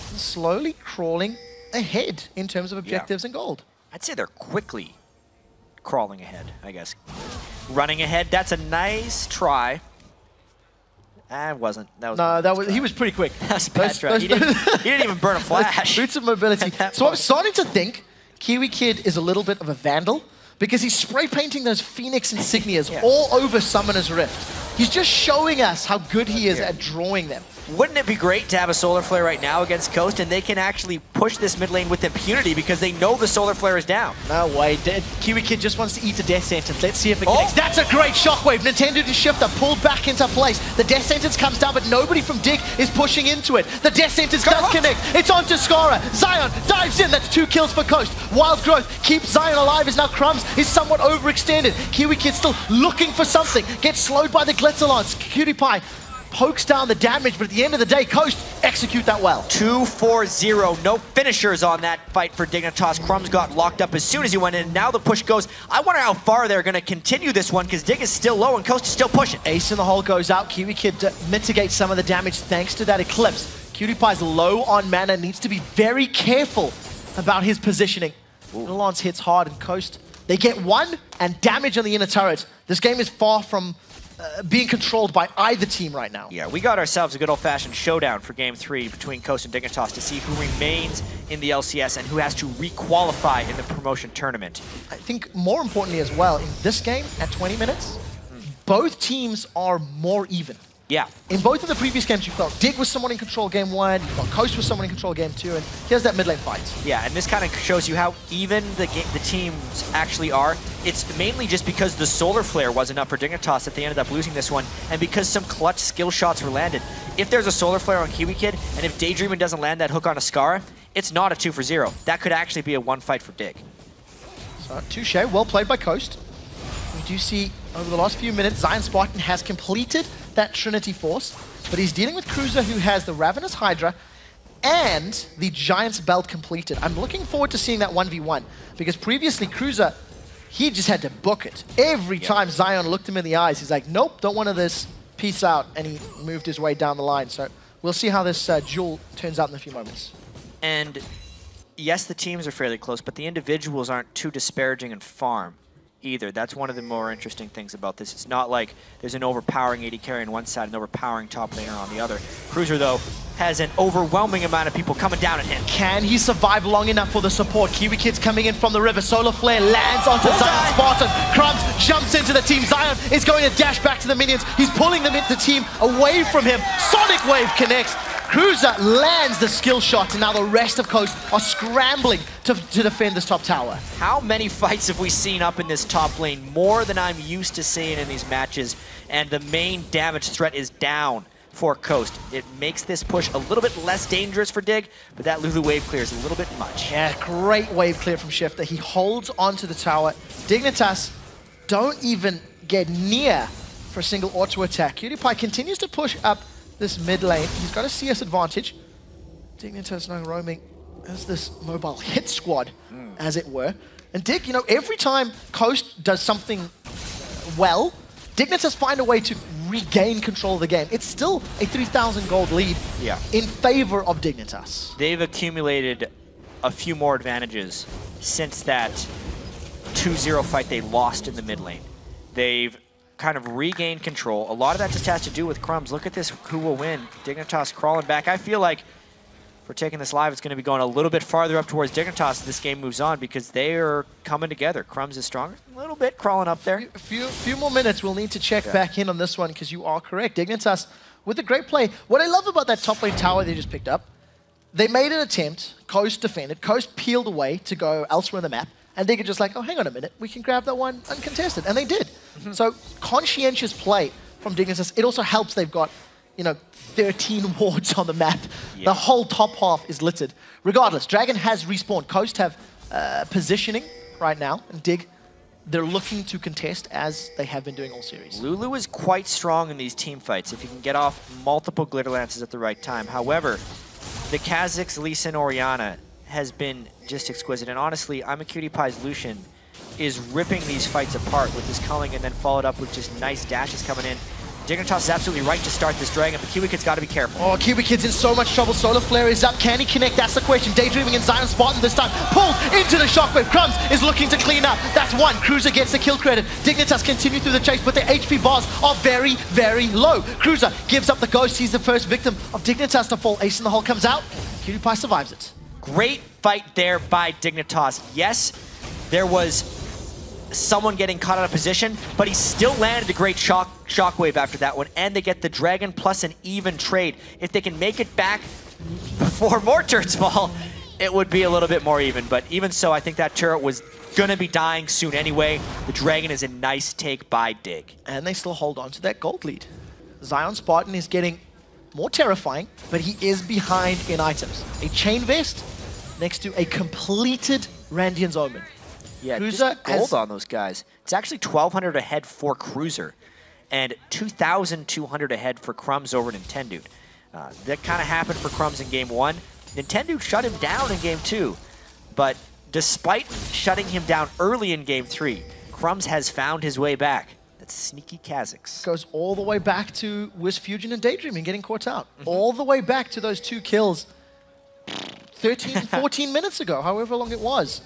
And slowly crawling ahead in terms of objectives and gold. I'd say they're quickly crawling ahead, I guess. Running ahead, that's a nice try. It wasn't. He was pretty quick. That's a bad try. He didn't even burn a flash. Boots of mobility. So I'm starting to think KiWiKiD is a little bit of a vandal because he's spray painting those Phoenix insignias all over Summoner's Rift. He's just showing us how good he is at drawing them. Wouldn't it be great to have a Solar Flare right now against Coast, and they can actually push this mid lane with impunity because they know the Solar Flare is down? No way. KiWiKiD just wants to eat a death sentence. Let's see if it connects. That's a great shockwave. Nintendude and Shiptur pulled back into place. The death sentence comes down, but nobody from Dig is pushing into it. The death sentence does connect. It's onto Scarra. Zion dives in. That's 2 kills for Coast. Wild Growth keeps Zion alive as now Crumbzz is somewhat overextended. KiWiKiD still looking for something. Gets slowed by the Glitzer Lance. Imaqtpie pokes down the damage, but at the end of the day, Coast execute that well. 2-4-0. No finishers on that fight for Dignitas. Crumbzz got locked up as soon as he went in. Now the push goes. I wonder how far they're going to continue this one because Dig is still low and Coast is still pushing. Ace in the hole goes out. KiWiKiD mitigates some of the damage thanks to that Eclipse. Imaqtpie's low on mana, needs to be very careful about his positioning. Lance hits hard, and Coast, they get 1 and damage on the inner turret. This game is far from being controlled by either team right now. Yeah, we got ourselves a good old-fashioned showdown for Game 3 between Coast and Dignitas to see who remains in the LCS and who has to re-qualify in the promotion tournament. I think more importantly as well, in this game, at 20 minutes, both teams are more even. Yeah. In both of the previous games, you felt Dig was someone in control game 1, you felt Coast was someone in control game 2, and here's that mid lane fight. Yeah, and this kind of shows you how even the teams actually are. It's mainly just because the Solar Flare wasn't up for Dignitas that they ended up losing this one, and because some clutch skill shots were landed. If there's a Solar Flare on KiWiKiD, and if Daydreamin doesn't land that hook on a Scarra, it's not a 2 for 0. That could actually be a 1 fight for Dig. So, touche, well played by Coast. We do see over the last few minutes, ZionSpartan has completed that Trinity Force, but he's dealing with Cruiser, who has the Ravenous Hydra and the Giant's Belt completed. I'm looking forward to seeing that 1v1, because previously Cruiser, he just had to book it. Every time Zion looked him in the eyes, he's like, nope, don't want of this, peace out, and he moved his way down the line. So we'll see how this duel turns out in a few moments. And yes, the teams are fairly close, but the individuals aren't too disparaging in farm either. That's one of the more interesting things about this. It's not like there's an overpowering AD carry on one side and an overpowering top laner on the other. Cruiser, though, has an overwhelming amount of people coming down at him. Can he survive long enough for the support? KiWiKid's coming in from the river. Solar Flare lands onto ZionSpartan. Crumbzz jumps into the team. Zion is going to dash back to the minions. He's pulling them into the team away from him. Sonic Wave connects. Cruiser lands the skill shot, and now the rest of Coast are scrambling to defend this top tower. How many fights have we seen up in this top lane? More than I'm used to seeing in these matches, and the main damage threat is down for Coast. It makes this push a little bit less dangerous for Dig, but that Lulu wave clear is a little bit much. Yeah, great wave clear from Shiptur. He holds onto the tower. Dignitas don't even get near for a single auto attack. KiWiKiD continues to push up this mid lane. He's got a CS advantage. Dignitas now roaming as this mobile hit squad, as it were. And Dig, you know, every time Coast does something well, Dignitas find a way to regain control of the game. It's still a 3,000 gold lead in favor of Dignitas. They've accumulated a few more advantages since that 2-0 fight they lost in the mid lane. They've kind of regained control. A lot of that just has to do with Crumbzz. Look at this, who will win. Dignitas crawling back. I feel like if we're taking this live, it's going to be going a little bit farther up towards Dignitas as this game moves on, because they are coming together. Crumbzz is stronger. A little bit crawling up there. A few more minutes. We'll need to check back in on this one, because you are correct. Dignitas with a great play. What I love about that top lane tower they just picked up, they made an attempt. Coast defended. Coast peeled away to go elsewhere in the map. And Dig are just like, oh, hang on a minute, we can grab that one uncontested. And they did. So conscientious play from Dignitas. It also helps they've got, you know, 13 wards on the map. The whole top half is littered. Regardless, Dragon has respawned. Coast have positioning right now. And Dig, they're looking to contest as they have been doing all series. Lulu is quite strong in these team fights if you can get off multiple glitter lances at the right time. However, the Kha'zix, Elise, and Orianna has been just exquisite. And honestly, Imaqtpie's Lucian is ripping these fights apart with his culling and then followed up with just nice dashes coming in. Dignitas is absolutely right to start this Dragon, but KiWiKid's got to be careful. Oh, KiWiKid's in so much trouble. Solar Flare is up. Can he connect? That's the question. Daydreamin and ZionSpartan this time. Pulled into the shockwave. Crumbzz is looking to clean up. That's one. Cruiser gets the kill credit. Dignitas continue through the chase, but their HP bars are very, very low. Cruiser gives up the ghost. He's the first victim of Dignitas to fall. Ace in the hole comes out. KiWiKiD survives it. Great fight there by Dignitas. Yes, there was someone getting caught out of position, but he still landed a great shockwave after that one, and they get the Dragon plus an even trade. If they can make it back before more turrets fall, it would be a little bit more even, but even so, I think that turret was gonna be dying soon anyway. The Dragon is a nice take by Dig. And they still hold on to that gold lead. ZionSpartan is getting more terrifying, but he is behind in items. A chain vest next to a completed Randian's Omen. Yeah, Cruiser just gold on those guys. It's actually 1,200 ahead for Cruiser and 2,200 ahead for Crumbzz over Nintendude. That kind of happened for Crumbzz in Game 1. Nintendude shut him down in Game 2, but despite shutting him down early in Game 3, Crumbzz has found his way back. That's sneaky Kha'zix. Goes all the way back to WizFujiiN and Daydreamin getting caught out. All the way back to those 2 kills 13, 14 minutes ago, however long it was.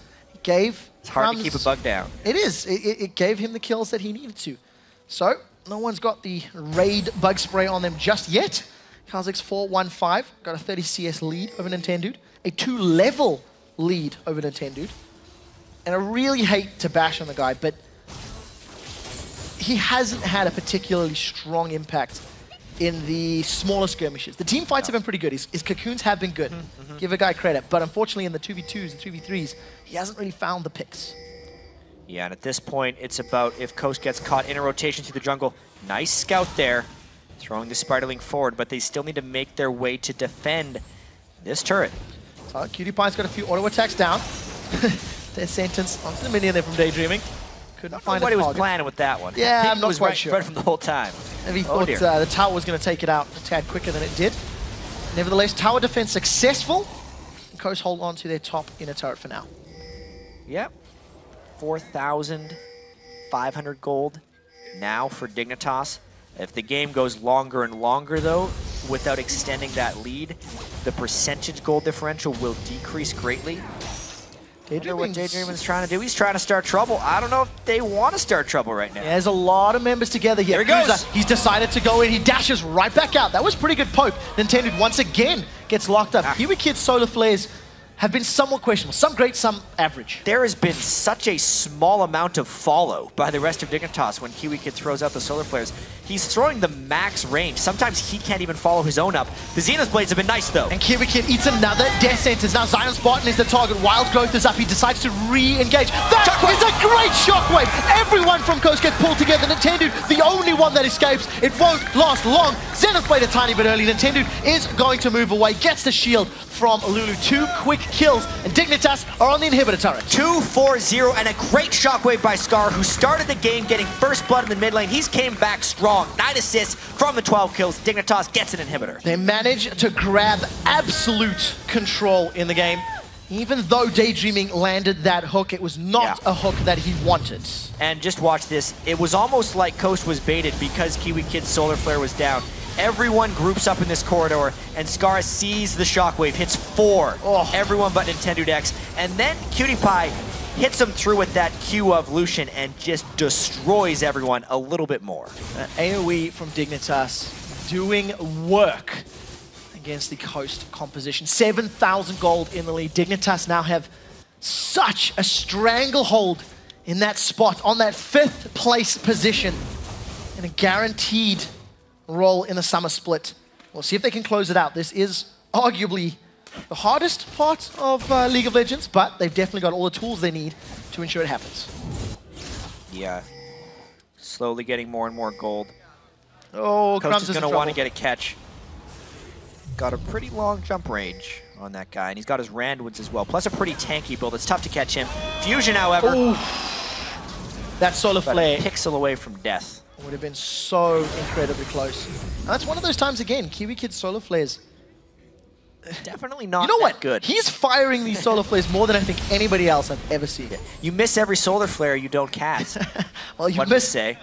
gave It's hard to Crumbzz- keep a bug down. It is. It gave him the kills that he needed to. So, no one's got the raid bug spray on them just yet. Kha'zix 4-1-5, got a 30 CS lead over Nintendude, a 2-level lead over Nintendude. And I really hate to bash on the guy, but he hasn't had a particularly strong impact in the smaller skirmishes. The team fights have been pretty good. His cocoons have been good. Give a guy credit. But unfortunately in the 2v2s and 2v3s, he hasn't really found the picks. Yeah, and at this point, it's about if Coast gets caught in a rotation through the jungle. Nice scout there, throwing the Spiderling forward, but they still need to make their way to defend this turret. So KiWiKid's got a few auto attacks down. Their sentence onto the minion there from Daydreaming. Couldn't find what a he was target. planning with that one. Yeah, I think I'm he not was quite right sure. right from the whole time. Maybe he Oh, thought dear. the tower was going to take it out a tad quicker than it did. Nevertheless, tower defense successful. Coast hold on to their top inner turret for now. Yep. 4,500 gold now for Dignitas. If the game goes longer and longer, though, without extending that lead, the percentage gold differential will decrease greatly. I wonder what Daydreamin's trying to do. He's trying to start trouble. I don't know if they want to start trouble right now. Yeah, there's a lot of members together here. There he goes. Cruiser, he's decided to go in. He dashes right back out. That was pretty good poke. Nintendo once again gets locked up. KiWiKid's solar flares have been somewhat questionable. Some great, some average. There has been such a small amount of follow by the rest of Dignitas when KiWiKid throws out the solar flares. He's throwing the max range. Sometimes he can't even follow his own up. The Xenos Blades have been nice, though. And KiWiKid eats another death sentence. Now ZionSpartan is the target. Wild Growth is up. He decides to re-engage. That is a great shockwave. Everyone from Coast gets pulled together. Nintendo, the only one that escapes. It won't last long. Xenos Blade a tiny bit early. Nintendo is going to move away. Gets the shield from Lulu. 2 quick kills. And Dignitas are on the inhibitor turret. 2-4-0 and a great shockwave by Scarra, who started the game getting first blood in the mid lane. He's came back strong. 9 assists from the 12 kills. Dignitas gets an inhibitor. They manage to grab absolute control in the game. Even though Daydreaming landed that hook, it was not a hook that he wanted. And just watch this. It was almost like Coast was baited because KiWiKid's solar flare was down. Everyone groups up in this corridor, and Scarra sees the shockwave, hits 4. Everyone but NintendudeX. And then KiWiKid hits him through with that Q of Lucian and just destroys everyone a little bit more. AoE from Dignitas doing work against the Coast composition. 7,000 gold in the lead. Dignitas now have such a stranglehold in that spot, on that 5th place position, and a guaranteed role in the summer split. We'll see if they can close it out. This is arguably the hardest part of League of Legends, but they've definitely got all the tools they need to ensure it happens. Yeah. Slowly getting more and more gold. Oh, Coast Crumbzz is in going to want to trouble. get a catch. Got a pretty long jump range on that guy, and he's got his Randwoods as well, plus a pretty tanky build. It's tough to catch him. Fusion, however, that solar about flare a pixel away from death. would have been so incredibly close. And that's one of those times again, KiWiKid's solar flares. Definitely not You know what? good. He's firing these solar flares more than I think anybody else I've ever seen. You miss every solar flare you don't cast. Well, you One would miss. say.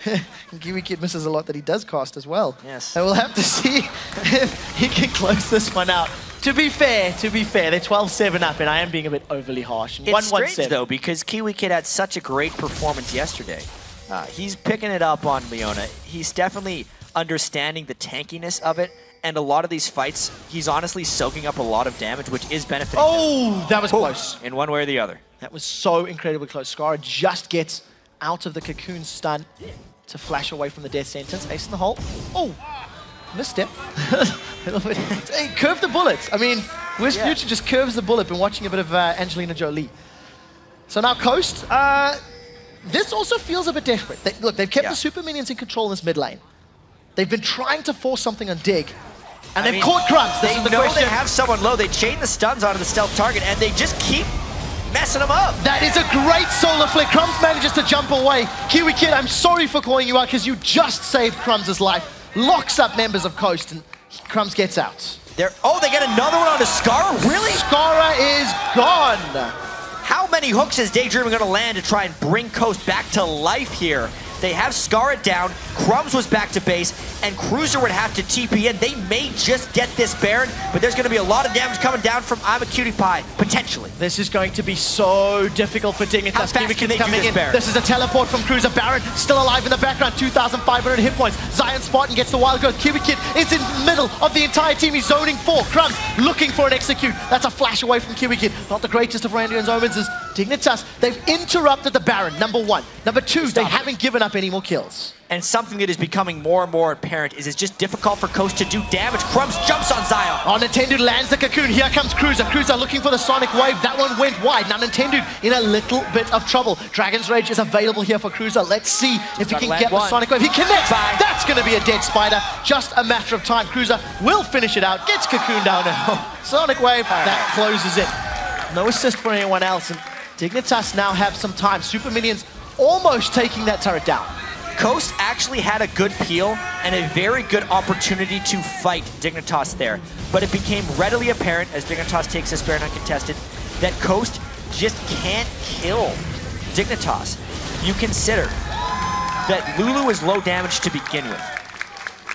KiWiKid misses a lot that he does cast as well. Yes. And we'll have to see if he can close this one out. To be fair, they're 12-7 up, and I am being a bit overly harsh. And It's 1-1-7. strange, though, because KiWiKid had such a great performance yesterday. He's picking it up on Leona. He's definitely understanding the tankiness of it, and a lot of these fights, he's honestly soaking up a lot of damage, which is benefiting him. Oh, that was close. In one way or the other. That was so incredibly close. Scarra just gets out of the cocoon stun to flash away from the death sentence. Ace in the hole. Oh, misstep. A little bit. Hey, curve the bullets. I mean, WizFujiiN just curves the bullet. Been watching a bit of Angelina Jolie. So now Coast, this also feels a bit desperate. Look, they've kept the super minions in control in this mid lane. They've been trying to force something on Dig, and they've caught Crumbzz. This is the They know question. they have someone low. They chain the stuns onto the stealth target, and they just keep messing them up. That is a great solar flare. Crumbzz manages to jump away. KiWiKid, I'm sorry for calling you out because you just saved Crumbz's life. Locks up members of Coast, and Crumbzz gets out. They get another one onto Scarra? Really? Scarra is gone. How many hooks is Daydreamin going to land to try and bring Coast back to life here? They have Scarra down, Crumbzz was back to base, and Cruiser would have to TP in. They may just get this Baron, but there's going to be a lot of damage coming down from Imaqtpie, potentially. This is going to be so difficult for Dignitas. How fast can they do this, Baron? This is a teleport from Cruiser. Baron still alive in the background, 2,500 hit points. ZionSpartan gets the wild growth. KiWiKiD is in the middle of the entire team. He's zoning 4. Crumbzz looking for an execute. That's a flash away from KiWiKiD. Not the greatest of Randy and Omens is Dignitas. They've interrupted the Baron, number 1. Number 2, they haven't given up any more kills. And something that is becoming more and more apparent is it's just difficult for Coast to do damage. Crumbzz jumps on Zion. Oh, Nintendude lands the cocoon. Here comes Cruiser. Cruiser looking for the Sonic Wave. That one went wide. Now Nintendude in a little bit of trouble. Dragon's Rage is available here for Cruiser. Let's see if he can get the Sonic Wave. He connects. Bye. That's going to be a dead spider. Just a matter of time. Cruiser will finish it out. Gets cocoon down now. Sonic Wave. That closes it. No assist for anyone else. And Dignitas now have some time. Super Minions almost taking that turret down. Coast actually had a good peel and a very good opportunity to fight Dignitas there, but it became readily apparent as Dignitas takes this Baron uncontested that Coast just can't kill Dignitas. You consider that Lulu is low damage to begin with.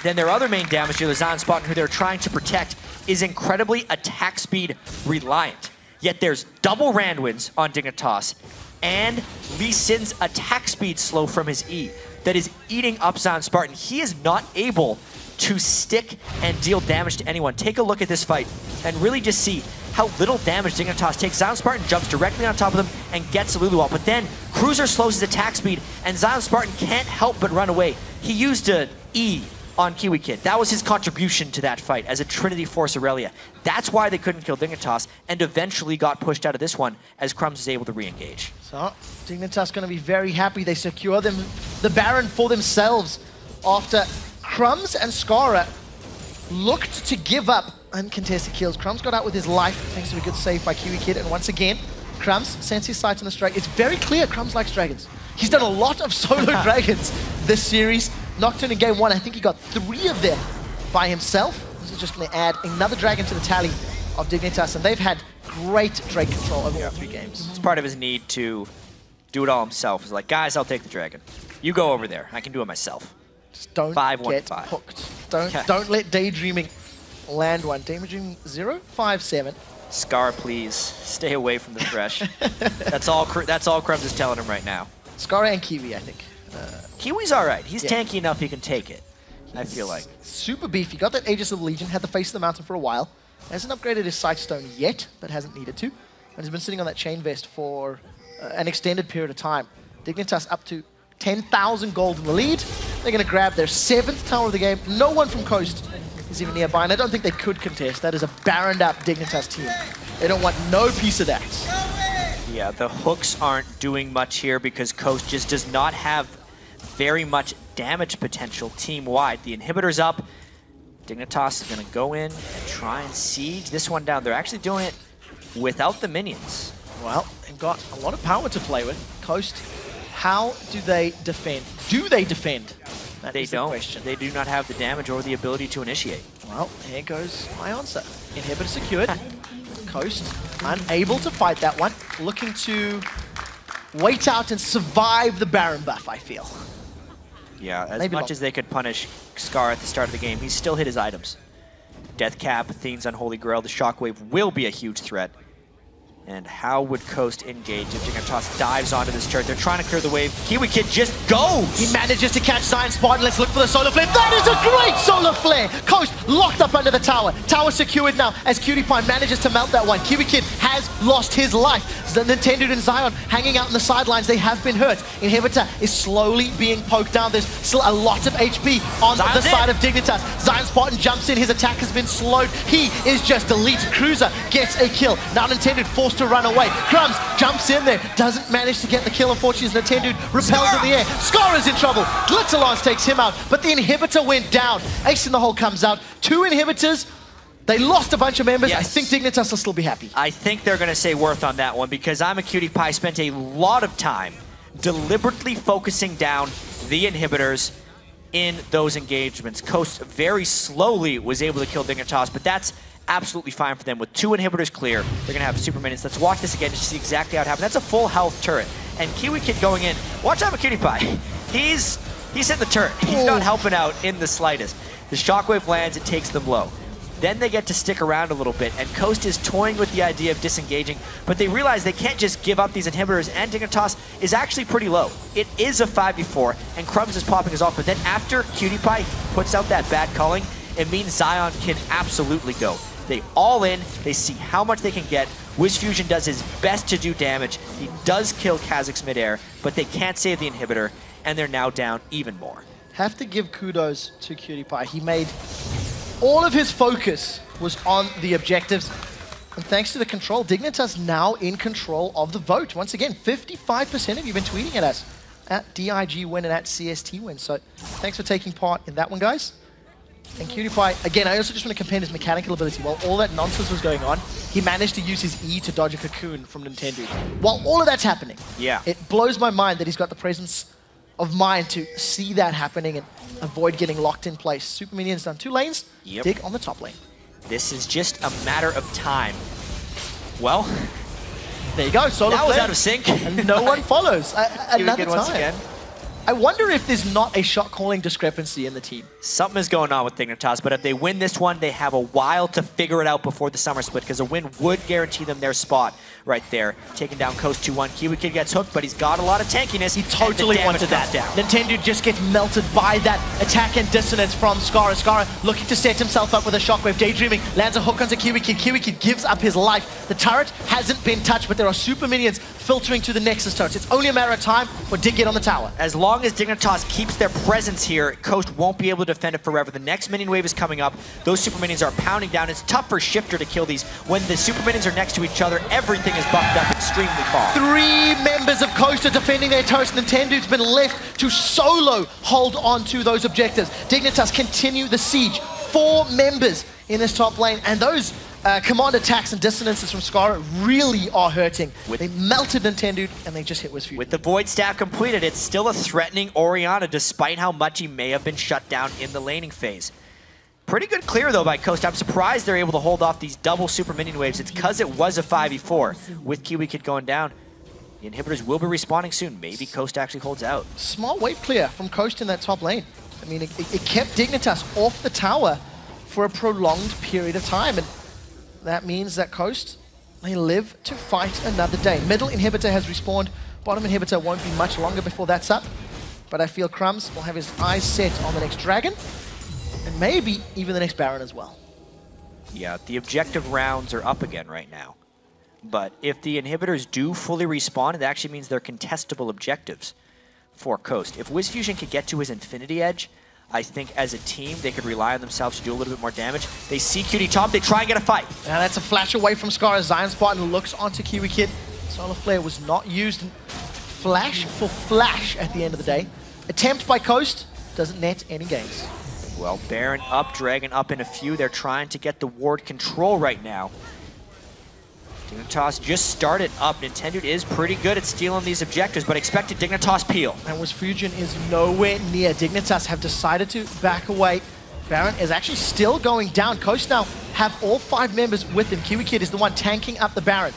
Then their other main damage dealer, ZionSpartan, who they're trying to protect, is incredibly attack speed reliant. Yet there's double Randwins on Dignitas and Lee Sin's attack speed slow from his E that is eating up ZionSpartan. He is not able to stick and deal damage to anyone. Take a look at this fight and really just see how little damage Dignitas takes. ZionSpartan jumps directly on top of them and gets Lulu out, but then Cruiser slows his attack speed and ZionSpartan can't help but run away. He used an E on KiWiKiD. That was his contribution to that fight as a Trinity Force Irelia. That's why they couldn't kill Dignitas and eventually got pushed out of this one as Crumbzz was able to re-engage. So Dignitas going to be very happy. They secure the Baron for themselves after Crumbzz and Scarra looked to give up uncontested kills. Crumbzz got out with his life thanks to a good save by KiWiKiD, and once again, Crumbzz sends his sights on the strike. It's very clear Crumbzz likes dragons. He's done a lot of solo dragons this series. Nocturne in game 1, I think he got 3 of them by himself. This is just going to add another dragon to the tally of Dignitas, and they've had great Drake control over all 3 games. It's part of his need to do it all himself. He's like, guys, I'll take the dragon. You go over there. I can do it myself. Just don't get hooked. Don't let Daydreaming land one. Daydreaming 057. Scarra, please stay away from the Thresh. That's all Crumbzz is telling him right now. Scarra and Kiwi, I think. Kiwi's all right. He's tanky enough he can take it, I feel like. Super beefy. Got that Aegis of the Legion, had the face of the mountain for a while. Hasn't upgraded his Sightstone yet, but hasn't needed to. And has been sitting on that Chain Vest for an extended period of time. Dignitas up to 10,000 gold in the lead. They're going to grab their 7th tower of the game. No one from Coast is even nearby, and I don't think they could contest. That is a Baroned up Dignitas team. They don't want no piece of that. Yeah, the hooks aren't doing much here because Coast just does not have very much damage potential team-wide. The inhibitor's up. Dignitas is going to go in and try and siege this one down. They're actually doing it without the minions. Well, they've got a lot of power to play with. Coast, how do they defend? Do they defend? They don't. They do not have the damage or the ability to initiate. Well, here goes my answer. Inhibitor secured. Coast unable to fight that one. Looking to wait out and survive the Baron buff, I feel. Yeah, as much as they could punish Scarra at the start of the game, he's still hit his items. Death Cap, Athene's Unholy Grail, the Shockwave will be a huge threat. And how would Coast engage if Dignitas dives onto this turret? They're trying to clear the wave. KiWiKiD just goes! He manages to catch ZionSpartan. Let's look for the Solar Flare. That is a great Solar Flare! Coast locked up under the tower. Tower secured now as QtPie manages to melt that one. KiWiKiD has lost his life. The Nintendude and Zion hanging out on the sidelines. They have been hurt. Inhibitor is slowly being poked down. There's still a lot of HP on the side of Dignitas. ZionSpartan jumps in. His attack has been slowed. He is just elite. Cruiser gets a kill. Now Nintendude forced to run away. Crumbzz jumps in there, doesn't manage to get the kill. Unfortunately, as Nintendude repels in the air. Scarra's in trouble. Glitzerlance takes him out, but the inhibitor went down. Ace in the hole comes out. 2 inhibitors. They lost a bunch of members. Yes. I think Dignitas will still be happy. I think they're going to say worth on that one because Imaqtpie spent a lot of time deliberately focusing down the inhibitors in those engagements. Coast very slowly was able to kill Dignitas, but that's absolutely fine for them. With 2 inhibitors clear, they're going to have super minions. Let's watch this again just to see exactly how it happened. That's a full health turret. And KiWiKiD going in. Watch Imaqtpie. He's hitting the turret. He's not helping out in the slightest. The shockwave lands, it takes them low. Then they get to stick around a little bit, and Coast is toying with the idea of disengaging, but they realize they can't just give up these inhibitors, and Dignitas is actually pretty low. It is a 5v4, and Crumbzz is popping us off, but then after KiWiKiD puts out that bad culling, it means Zion can absolutely go. They all in, they see how much they can get. WizFujiiN does his best to do damage. He does kill Kha'zix midair, but they can't save the inhibitor, and they're now down even more. Have to give kudos to KiWiKiD. He made all of his focus was on the objectives. And thanks to the control, Dignitas now in control of the vote. Once again, 55% of you have been tweeting at us at DIGWin and at CSTWin. So thanks for taking part in that one, guys. And KiWiKiD, again, I also just want to compare his mechanical ability. While all that nonsense was going on, he managed to use his E to dodge a cocoon from Nintendude. While all of that's happening, it blows my mind that he's got the presence of mind to see that happening and avoid getting locked in place. Super Minions down 2 lanes, Dig on the top lane. This is just a matter of time. Well, there you go, Solar that was Flare. out of sync. And no one follows. Another time. Once again. I wonder if there's not a shot calling discrepancy in the team. Something is going on with Dignitas, but if they win this one, they have a while to figure it out before the summer split, because a win would guarantee them their spot right there. Taking down Coast 2-1. KiWiKiD gets hooked, but he's got a lot of tankiness. He totally wanted that down. Nintendo just gets melted by that attack and dissonance from Scarra. Scarra looking to set himself up with a shockwave. Daydreaming, lands a hook onto KiWiKiD. KiWiKiD gives up his life. The turret hasn't been touched, but there are super minions filtering to the Nexus turrets. It's only a matter of time for Dig get on the tower. As long as Dignitas keeps their presence here, Coast won't be able to defend it forever. The next minion wave is coming up. Those super minions are pounding down. It's tough for Shiptur to kill these. When the super minions are next to each other, everything is buffed up extremely far. 3 members of Coast are defending their turrets. Nintendude's been left to solo hold on to those objectives. Dignitas continue the siege. 4 members in this top lane, and those command attacks and dissonances from Scarra really are hurting. They melted Nintendude, and they just hit WizFujiiN. With the Void Staff completed, it's still a threatening Orianna, despite how much he may have been shut down in the laning phase. Pretty good clear, though, by Coast. I'm surprised they're able to hold off these double super minion waves. It's because it was a 5v4. With KiWiKiD going down, the inhibitors will be respawning soon. Maybe Coast actually holds out. Smart wave clear from Coast in that top lane. I mean, it kept Dignitas off the tower for a prolonged period of time, and that means that Coast, they live to fight another day. Middle inhibitor has respawned. Bottom inhibitor won't be much longer before that's up. But I feel Crumbzz will have his eyes set on the next dragon, and maybe even the next Baron as well. Yeah, the objective rounds are up again right now. But if the inhibitors do fully respawn, it actually means they're contestable objectives for Coast. If WizFujiiN could get to his Infinity Edge, I think as a team, they could rely on themselves to do a little bit more damage. They see QD top, they try and get a fight. Now that's a flash away from Scarra. ZionSpartan looks onto KiWiKiD. Solar Flare was not used. Flash for flash at the end of the day. Attempt by Coast doesn't net any gains. Well, Baron up, Dragon up in a few. They're trying to get the ward control right now. Dignitas just started up. Nintendude is pretty good at stealing these objectives, but expected Dignitas peel. And WizFujiiN is nowhere near. Dignitas have decided to back away. Baron is actually still going down. Coast now have all 5 members with him. KiWiKiD is the one tanking up the Baron.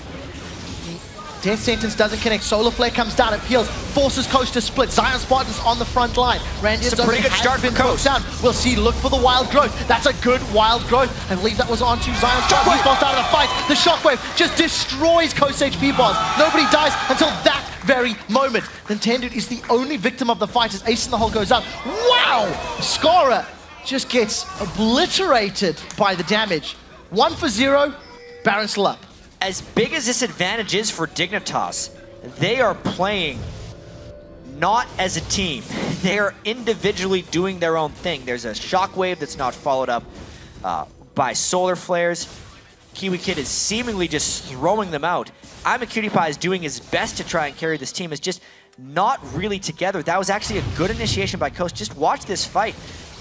The Death Sentence doesn't connect. Solar Flare comes down, it peels, forces Coast to split. ZionSpartan's on the front line. It's a pretty good start for Coast. Down. We'll see, look for the wild growth. That's a good wild growth. I believe that was onto ZionSpartan. He's lost out of the fight. The shockwave just destroys Coast HP bars. Nobody dies until that very moment. Nintendude is the only victim of the fight as Ace in the Hole goes out. Wow! Scarra just gets obliterated by the damage. 1 for 0, Baron still up. As big as this advantage is for Dignitas, they are playing not as a team. They are individually doing their own thing. There's a shockwave that's not followed up by solar flares. KiWiKiD is seemingly just throwing them out. Imaqtpie is doing his best to try and carry this team. It's just not really together. That was actually a good initiation by Coast. Just watch this fight.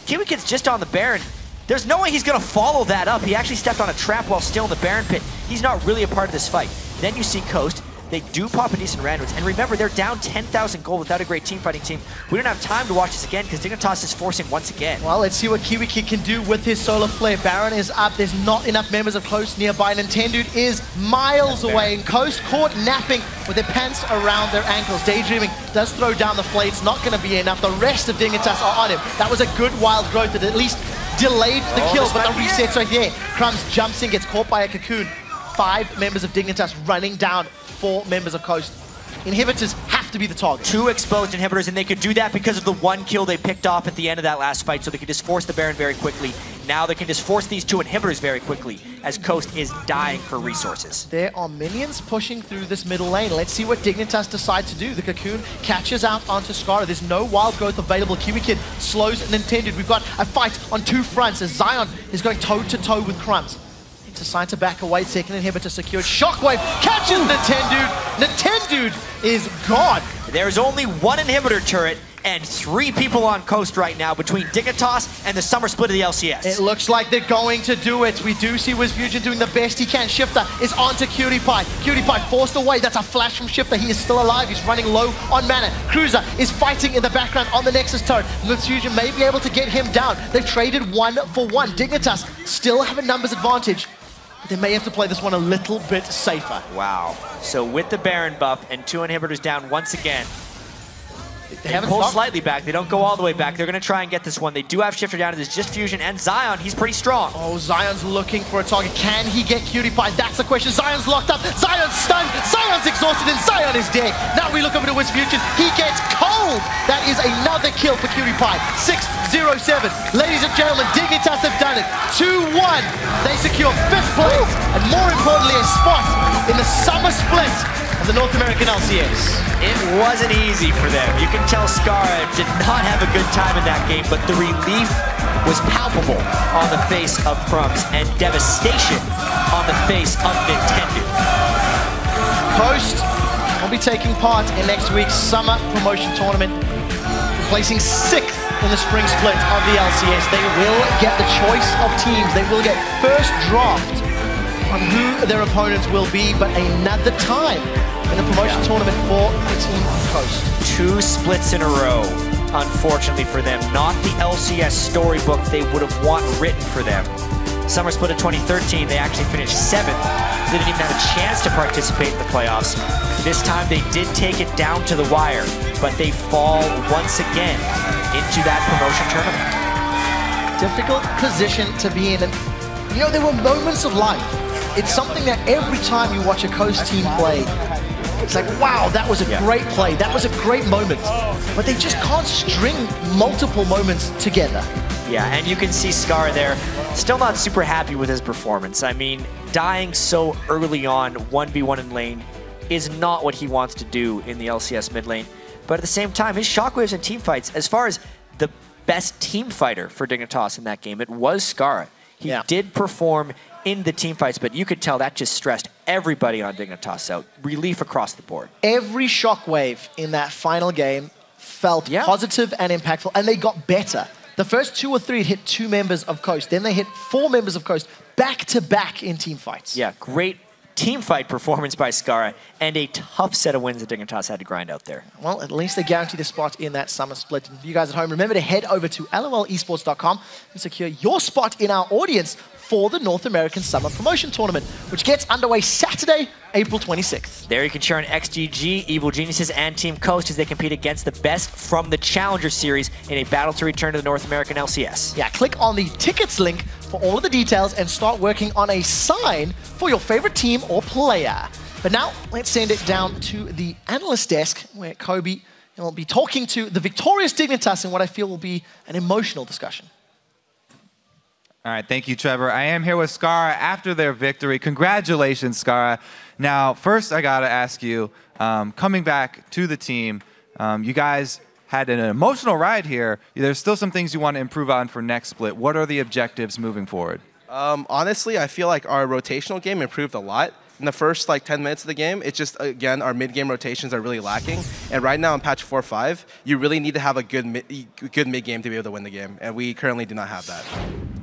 KiWiKid's just on the Baron. There's no way he's going to follow that up. He actually stepped on a trap while still in the Baron pit. He's not really a part of this fight. Then you see Coast They do pop a decent randoms. And remember, they're down 10,000 gold without a great teamfighting team. We don't have time to watch this again because Dignitas is forcing once again. Well, let's see what KiWiKiD can do with his solar flare. Baron is up. There's not enough members of Coast nearby. Nintendude is miles away. And Coast caught napping with their pants around their ankles. Daydreamin does throw down the flare. It's not going to be enough. The rest of Dignitas are on him. That was a good wild growth that at least delayed the kill, but the resets right there. Crumbzz jumps in, gets caught by a cocoon. 5 members of Dignitas running down 4 members of Coast. Inhibitors have to be the target. 2 exposed inhibitors, and they could do that because of the 1 kill they picked off at the end of that last fight, so they could just force the Baron very quickly. Now they can just force these 2 inhibitors very quickly, as Coast is dying for resources. There are minions pushing through this middle lane. Let's see what Dignitas decide to do. The cocoon catches out onto Scarra. There's no wild growth available. KiWiKiD slows Nintendude. We've got a fight on 2 fronts as Zion is going toe-to-toe with Crumbzz. Decide to back away. Second inhibitor secured. Shockwave catches Nintendude. Nintendude is gone. There's only 1 inhibitor turret and 3 people on Coast right now between Dignitas and the summer split of the LCS. It looks like they're going to do it. We do see WizFujiiN doing the best he can. Shiptur is onto KiWiKiD. KiWiKiD forced away. That's a flash from Shiptur. He is still alive. He's running low on mana. Cruiser is fighting in the background on the Nexus turret. WizFujiiN may be able to get him down. They've traded 1 for 1. Dignitas still have a numbers advantage. They may have to play this one a little bit safer. Wow. So with the Baron buff and 2 inhibitors down once again, They pull slightly back. They don't go all the way back. They're going to try and get this one. They do have Shifter down. It is just Fusion and Zion. He's pretty strong. Oh, Zion's looking for a target. Can he get KiWiKiD? That's the question. Zion's locked up. Zion's stunned. Zion's exhausted, and Zion is dead. Now we look over to WizFujiiN. He gets cold. That is another kill for KiWiKiD. 6-0-7. Ladies and gentlemen, Dignitas have done it. 2-1. They secure 5th place, and more importantly, a spot in the summer split of the North American LCS. It wasn't easy for them. You can tell Scarra did not have a good time in that game, but the relief was palpable on the face of Crumbzz and devastation on the face of Nintendo. Coast will be taking part in next week's summer promotion tournament, placing 6th in the spring split of the LCS. They will get the choice of teams. They will get first draft on who their opponents will be, but another time in the promotion tournament for the team Coast. 2 splits in a row, unfortunately for them. Not the LCS storybook they would have want written for them. Summer split of 2013, they actually finished 7th. They didn't even have a chance to participate in the playoffs. This time they did take it down to the wire, but they fall once again into that promotion tournament. Difficult position to be in, and you know, there were moments of life. It's something that every time you watch a Coast team play, it's like, wow, that was a great play. That was a great moment. But they just can't string multiple moments together. Yeah, and you can see Scarra there, still not super happy with his performance. I mean, dying so early on, 1v1 in lane, is not what he wants to do in the LCS mid lane. But at the same time, his shockwaves and team fights, as far as the best team fighter for Dignitas in that game, it was Scarra. He did perform in the team fights, but you could tell that just stressed everybody on Dignitas out. Relief across the board. Every shockwave in that final game felt positive and impactful, and they got better. The first 2 or 3 hit 2 members of Coast. Then they hit 4 members of Coast back-to-back in team fights. Yeah, great team fight performance by Scarra, and a tough set of wins that Dignitas had to grind out there. Well, at least they guaranteed a spot in that summer split. And for you guys at home, remember to head over to lolesports.com and secure your spot in our audience for the North American Summer Promotion Tournament, which gets underway Saturday, April 26th. There you can cheer on XGG, Evil Geniuses, and Team Coast as they compete against the best from the Challenger Series in a battle to return to the North American LCS. Yeah, click on the tickets link for all of the details and start working on a sign for your favorite team or player. But now, let's send it down to the analyst desk where Kobe will be talking to the victorious Dignitas in what I feel will be an emotional discussion. All right, thank you, Trevor. I am here with Scarra after their victory. Congratulations, Scarra. Now, first I got to ask you, coming back to the team, you guys had an emotional ride here. There's still some things you want to improve on for next split. What are the objectives moving forward? Honestly, I feel like our rotational game improved a lot. In the first 10 minutes of the game, it's just, again, our mid-game rotations are really lacking. And right now in patch 4.5, you really need to have a good mid-game to be able to win the game. And we currently do not have that.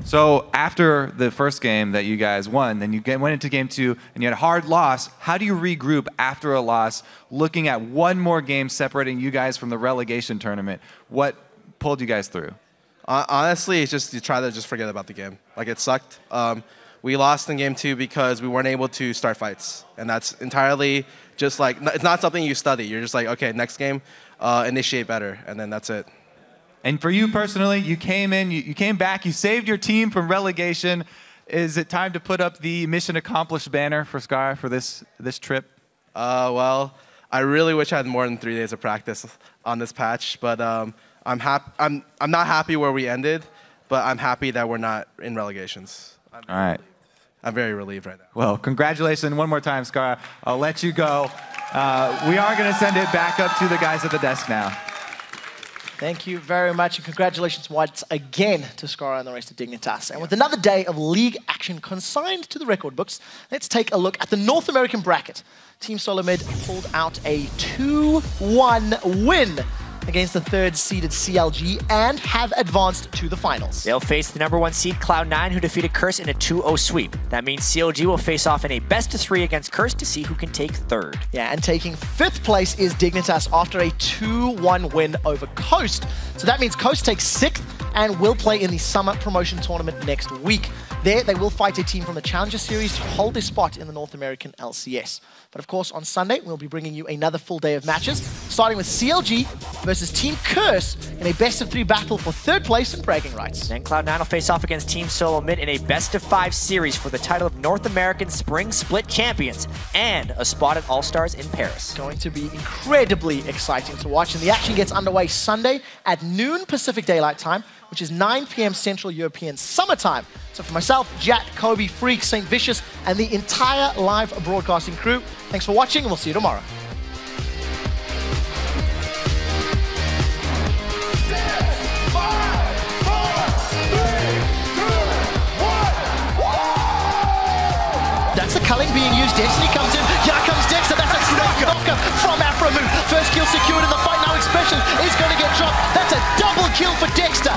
So after the first game that you guys won, then you went into game 2 and you had a hard loss. How do you regroup after a loss, looking at one more game separating you guys from the relegation tournament? What pulled you guys through? Honestly, it's just you try to just forget about the game. Like, it sucked. We lost in game 2 because we weren't able to start fights. And that's entirely just like, it's not something you study. You're just like, okay, next game, initiate better. And then that's it. And for you personally, you came in, you came back, you saved your team from relegation. Is it time to put up the mission accomplished banner for Scarra for this trip? Well, I really wish I had more than 3 days of practice on this patch, but I'm not happy where we ended, but I'm happy that we're not in relegations. All right. I'm very relieved right now. Well, congratulations one more time, Scarra. I'll let you go. We are going to send it back up to the guys at the desk now. Thank you very much, and congratulations once again to Scarra and the rest of Dignitas. And with another day of league action consigned to the record books, let's take a look at the North American bracket. Team Solomid pulled out a 2-1 win against the 3rd-seeded CLG and have advanced to the finals. They'll face the #1 seed Cloud9, who defeated Curse in a 2-0 sweep. That means CLG will face off in a best-of-3 against Curse to see who can take 3rd. Yeah, and taking 5th place is Dignitas after a 2-1 win over Coast. So that means Coast takes 6th and will play in the Summer Promotion Tournament next week. There, they will fight a team from the Challenger Series to hold their spot in the North American LCS. But of course, on Sunday, we'll be bringing you another full day of matches, starting with CLG versus Team Curse in a best-of-3 battle for 3rd place and bragging rights. Then Cloud9 will face off against Team Solomid in a best-of-5 series for the title of North American Spring Split Champions and a spot at All-Stars in Paris. Going to be incredibly exciting to watch, and the action gets underway Sunday at noon Pacific Daylight Time, which is 9 p.m. Central European Summertime. So for myself, Jack, Kobe, Freak, St. Vicious, and the entire live broadcasting crew, thanks for watching, and we'll see you tomorrow. That's the culling being used. Destiny comes in. Here comes Dexter. That's a great knocker from Afromu. First kill secured in the fight. Now Expression is going to get dropped. That's a double kill for Dexter.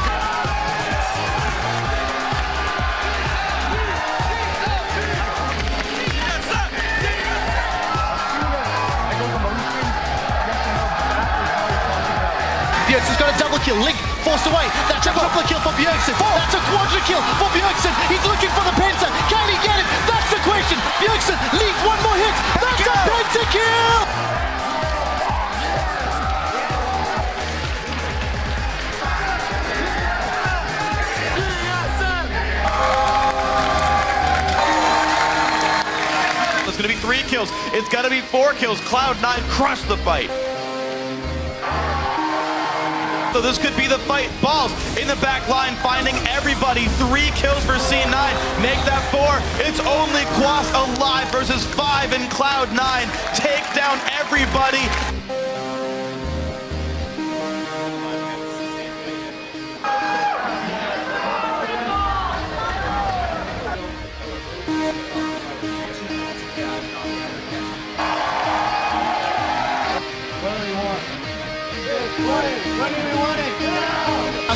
Bjergsen's got a double kill. Link forced away. That's a triple kill for Bjergsen. That's a quadra kill for Bjergsen. He's looking for the penta. Can he get it? That's the question. Bjergsen leaves one more hit. That's a penta kill. It's going to be 3 kills. It's going to be 4 kills. Cloud9 crushed the fight. So this could be the fight. Balls in the back line, finding everybody. 3 kills for C9. Make that 4. It's only Quas alive versus 5 in Cloud9. Take down everybody.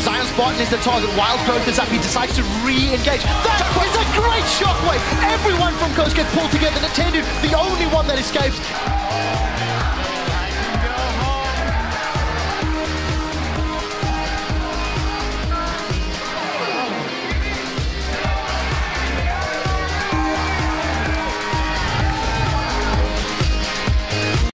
ZionSpartan is the target. Wild Growth is up. He decides to re-engage. That is a great shockwave. Everyone from Coast gets pulled together. Nintendu, the only one that escapes.